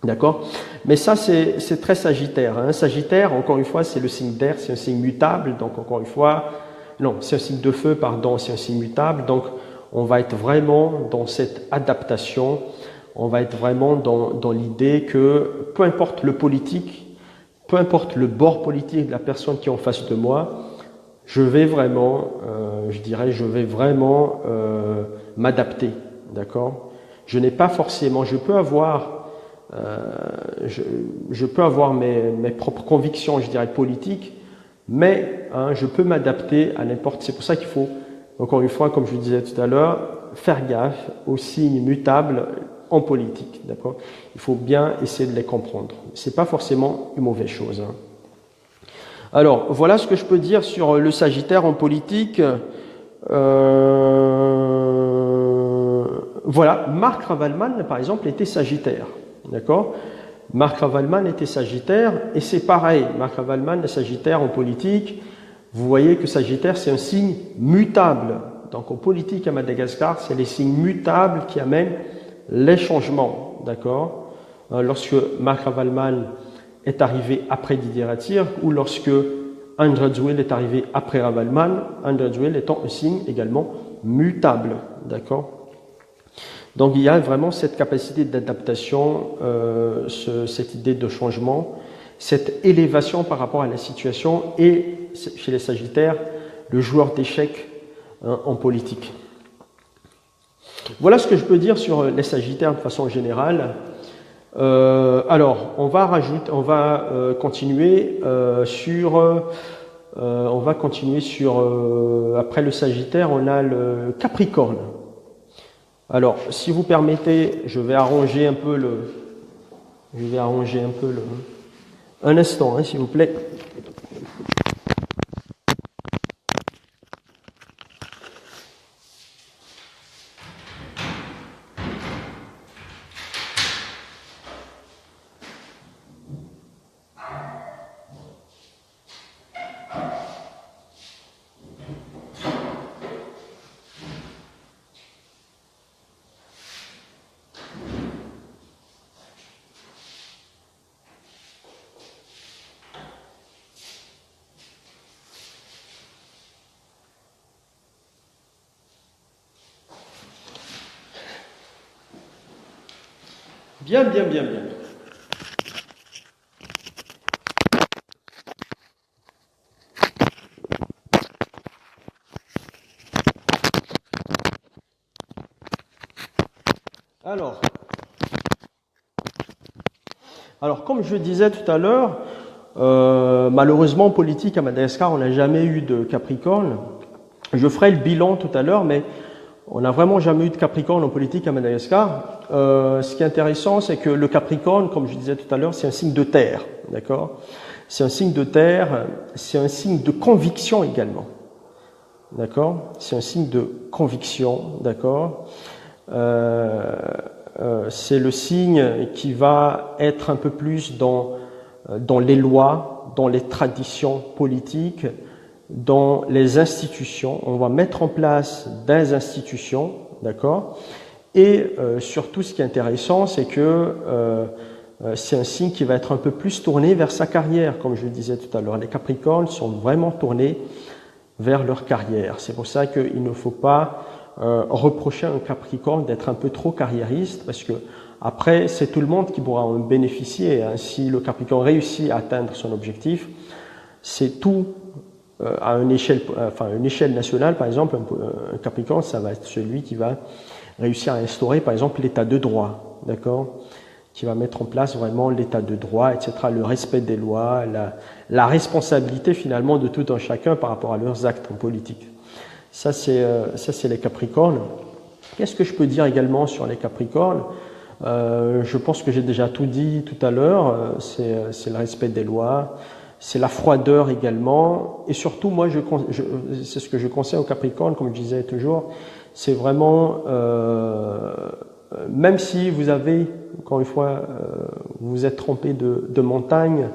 D'accord? Mais ça, c'est très Sagittaire. Hein. Sagittaire, encore une fois, c'est le signe d'air, c'est un signe mutable, donc encore une fois, non, c'est un signe de feu, pardon, c'est un signe mutable, donc on va être vraiment dans cette adaptation, on va être vraiment dans l'idée que peu importe le politique, peu importe le bord politique de la personne qui est en face de moi, je vais vraiment, je vais vraiment m'adapter, d'accord? Je n'ai pas forcément, je peux avoir mes propres convictions, je dirais, politiques, mais je peux m'adapter à n'importe. C'est pour ça qu'il faut, encore une fois, comme je le disais tout à l'heure, faire gaffe aux signes mutables en politique, d'accord? Il faut bien essayer de les comprendre. C'est pas forcément une mauvaise chose. Hein. Alors, voilà ce que je peux dire sur le Sagittaire en politique. Voilà, Marc Ravalman, par exemple, était Sagittaire, d'accord? Marc Ravalman était Sagittaire, et c'est pareil, Marc Ravalman est Sagittaire en politique. Vous voyez que Sagittaire, c'est un signe mutable. Donc en politique à Madagascar, c'est les signes mutables qui amènent les changements, d'accord? Lorsque Marc Ravalman est arrivé après Didier Ratsirk, ou lorsque Andrade est arrivé après Ravalman, Andrade étant un signe également mutable, d'accord? Donc il y a vraiment cette capacité d'adaptation, cette idée de changement, cette élévation par rapport à la situation et chez les Sagittaires, le joueur d'échecs en politique. Voilà ce que je peux dire sur les Sagittaires de façon générale. Alors, on va continuer sur après le Sagittaire, on a le Capricorne. Alors, si vous permettez, je vais arranger un peu un instant, s'il vous plaît. Bien. Alors, comme je disais tout à l'heure, malheureusement en politique à Madagascar, on n'a jamais eu de Capricorne. Je ferai le bilan tout à l'heure, mais on n'a vraiment jamais eu de Capricorne en politique à Madagascar. Ce qui est intéressant, c'est que le Capricorne, comme je disais tout à l'heure, c'est un signe de terre, d'accord? C'est un signe de terre, c'est un signe de conviction également, d'accord? C'est un signe de conviction, d'accord? C'est le signe qui va être un peu plus dans les lois, dans les traditions politiques, dans les institutions. On va mettre en place des institutions, d'accord? Et surtout, ce qui est intéressant, c'est que c'est un signe qui va être un peu plus tourné vers sa carrière, comme je le disais tout à l'heure. Les Capricornes sont vraiment tournés vers leur carrière. C'est pour ça qu'il ne faut pas reprocher à un Capricorne d'être un peu trop carriériste, parce que après, c'est tout le monde qui pourra en bénéficier. Hein. Si le Capricorne réussit à atteindre son objectif, c'est tout à une échelle nationale, par exemple, un Capricorne, ça va être celui qui va réussir à instaurer, par exemple, l'état de droit, d'accord, qui va mettre en place vraiment l'état de droit, etc., le respect des lois, la responsabilité finalement de tout un chacun par rapport à leurs actes en politique. Ça, c'est les Capricornes. Qu'est-ce que je peux dire également sur les Capricornes? Je pense que j'ai déjà tout dit tout à l'heure. C'est le respect des lois, c'est la froideur également. Et surtout, moi, c'est ce que je conseille aux Capricornes, comme je disais toujours, c'est vraiment, même si vous avez, encore une fois, vous vous êtes trompé de montagne,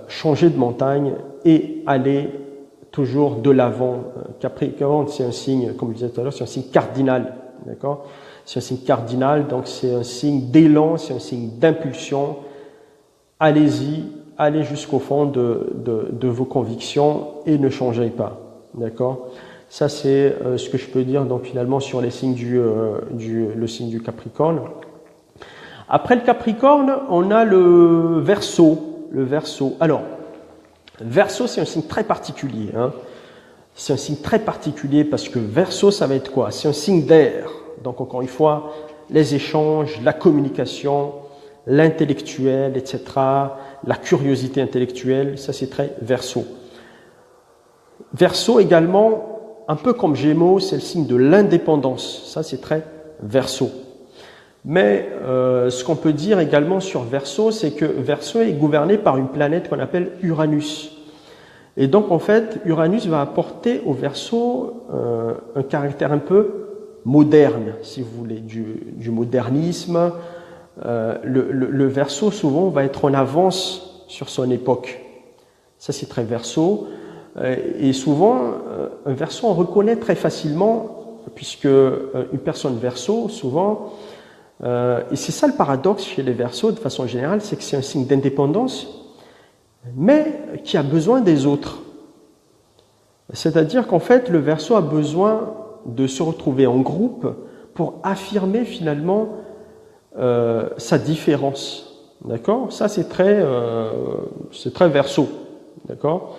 changez de montagne et allez toujours de l'avant. Capricorne, c'est un signe, comme je disais tout à l'heure, c'est un signe cardinal, d'accord? C'est un signe cardinal, donc c'est un signe d'élan, c'est un signe d'impulsion. Allez-y, allez jusqu'au fond de vos convictions et ne changez pas, d'accord? Ça, c'est ce que je peux dire donc finalement sur les signes le signe du Capricorne. Après le Capricorne, on a le Verseau. Le Verseau. Alors, Verseau, c'est un signe très particulier. Hein. C'est un signe très particulier parce que Verseau, ça va être quoi? C'est un signe d'air. Donc, encore une fois, les échanges, la communication, l'intellectuel, etc., la curiosité intellectuelle, ça c'est très Verseau. Verseau également, un peu comme Gémeaux, c'est le signe de l'indépendance. Ça c'est très Verseau. Mais ce qu'on peut dire également sur Verseau, c'est que Verseau est gouverné par une planète qu'on appelle Uranus. Et donc en fait, Uranus va apporter au Verseau un caractère un peu moderne, si vous voulez, du modernisme. Le Verseau souvent va être en avance sur son époque. Ça c'est très Verseau. Et souvent, un Verseau on reconnaît très facilement, puisque une personne Verseau, souvent, et c'est ça le paradoxe chez les Verseaux de façon générale, c'est que c'est un signe d'indépendance, mais qui a besoin des autres. C'est-à-dire qu'en fait, le Verseau a besoin de se retrouver en groupe pour affirmer finalement sa différence. D'accord? Ça, c'est très Verseau. D'accord?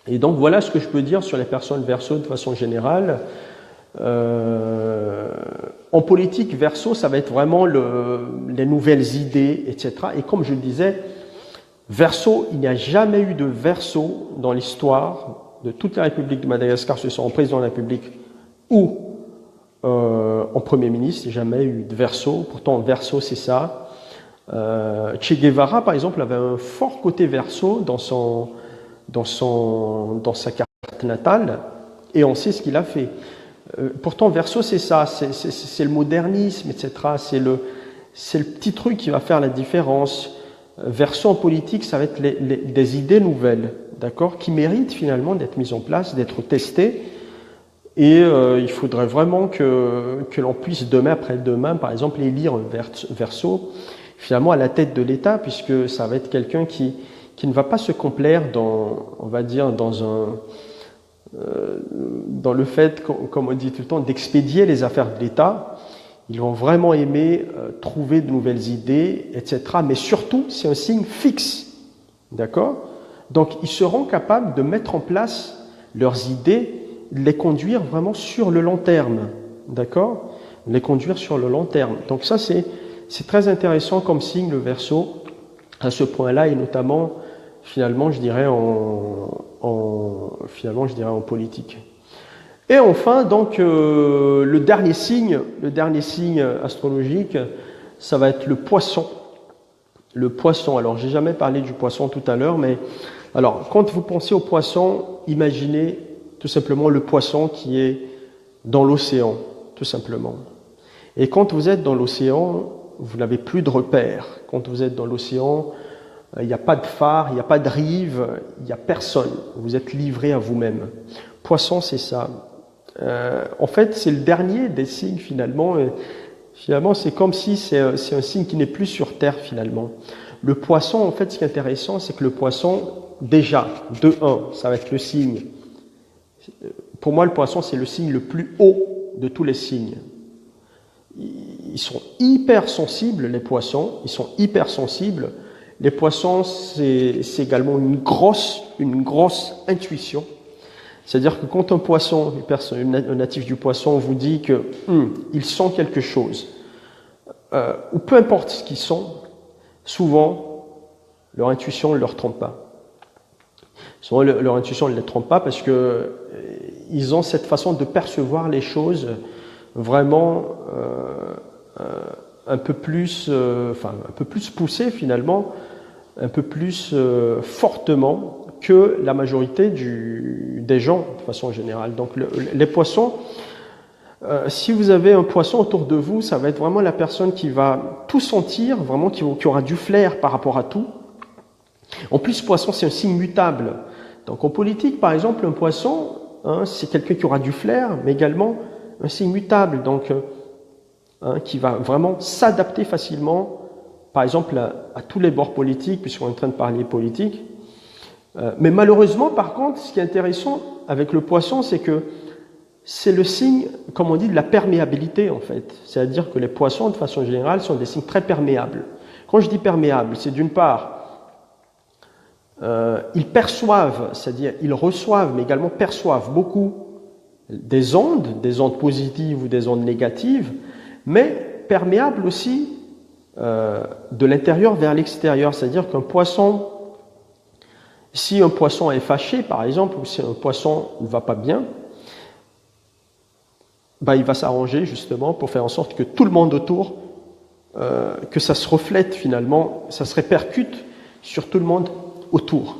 Et donc, voilà ce que je peux dire sur les personnes Verseau de façon générale. En politique, Verseau, ça va être vraiment les nouvelles idées, etc. Et comme je le disais, Verseau, il n'y a jamais eu de Verseau dans l'histoire de toute la République de Madagascar, que ce soit en président de la République ou en Premier ministre. Il n'y a jamais eu de Verseau. Pourtant, Verseau, c'est ça. Che Guevara, par exemple, avait un fort côté Verseau dans sa carte natale, et on sait ce qu'il a fait. Pourtant, Verseau, c'est ça, c'est le modernisme, etc. C'est le petit truc qui va faire la différence. Verseau en politique, ça va être des idées nouvelles, d'accord, qui méritent finalement d'être mises en place, d'être testées. Et il faudrait vraiment que l'on puisse demain, après-demain, par exemple, élire Verseau finalement à la tête de l'État, puisque ça va être quelqu'un qui ne va pas se complaire on va dire, dans le fait, comme on dit tout le temps, d'expédier les affaires de l'État. Ils vont vraiment aimer trouver de nouvelles idées, etc. Mais surtout, c'est un signe fixe. D'accord? Donc, ils seront capables de mettre en place leurs idées, de les conduire vraiment sur le long terme. D'accord? Les conduire sur le long terme. Donc ça, c'est très intéressant comme signe, le Verseau, à ce point-là, et notamment, finalement, je dirais en politique. Et enfin, donc, le dernier signe astrologique, ça va être le Poisson. Le Poisson. Alors, j'ai jamais parlé du Poisson tout à l'heure, mais alors, quand vous pensez au Poisson, imaginez tout simplement le Poisson qui est dans l'océan, tout simplement. Et quand vous êtes dans l'océan, vous n'avez plus de repères. Quand vous êtes dans l'océan, il n'y a pas de phare, il n'y a pas de rive, il n'y a personne. Vous êtes livré à vous-même. Poisson, c'est ça. En fait, c'est le dernier des signes finalement. Finalement, c'est comme si c'est un signe qui n'est plus sur Terre finalement. Le Poisson, en fait, ce qui est intéressant, c'est que le Poisson, déjà, de 1, ça va être le signe. Pour moi, le Poisson, c'est le signe le plus haut de tous les signes. Ils sont hyper sensibles, les Poissons. Ils sont hyper sensibles. Les Poissons, c'est également une grosse intuition. C'est-à-dire que quand un poisson, un natif du Poisson vous dit que il sent quelque chose, ou peu importe ce qu'ils sont, souvent leur intuition ne leur trompe pas. Souvent leur intuition ne les trompe pas parce que ils ont cette façon de percevoir les choses vraiment un peu plus poussée finalement, un peu plus fortement que la majorité des gens, de façon générale. Donc les poissons, si vous avez un poisson autour de vous, ça va être vraiment la personne qui va tout sentir, vraiment qui aura du flair par rapport à tout. En plus, poisson, c'est un signe mutable. Donc en politique, par exemple, un poisson, c'est quelqu'un qui aura du flair, mais également un signe mutable, donc qui va vraiment s'adapter facilement, par exemple, à tous les bords politiques, puisqu'on est en train de parler politique. Mais malheureusement, par contre, ce qui est intéressant avec le Poisson, c'est que c'est le signe, comme on dit, de la perméabilité, en fait. C'est-à-dire que les poissons, de façon générale, sont des signes très perméables. Quand je dis perméable, c'est d'une part, ils perçoivent, c'est-à-dire ils reçoivent, mais également perçoivent beaucoup des ondes positives ou des ondes négatives, mais perméables aussi de l'intérieur vers l'extérieur. C'est-à-dire qu'un poisson, si un poisson est fâché, par exemple, ou si un poisson ne va pas bien, il va s'arranger justement pour faire en sorte que tout le monde autour, que ça se reflète finalement, ça se répercute sur tout le monde autour.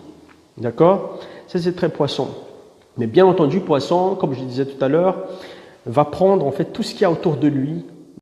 D'accord? Ça, c'est très Poisson. Mais bien entendu, Poisson, comme je disais tout à l'heure, va prendre en fait tout ce qu'il y a autour de lui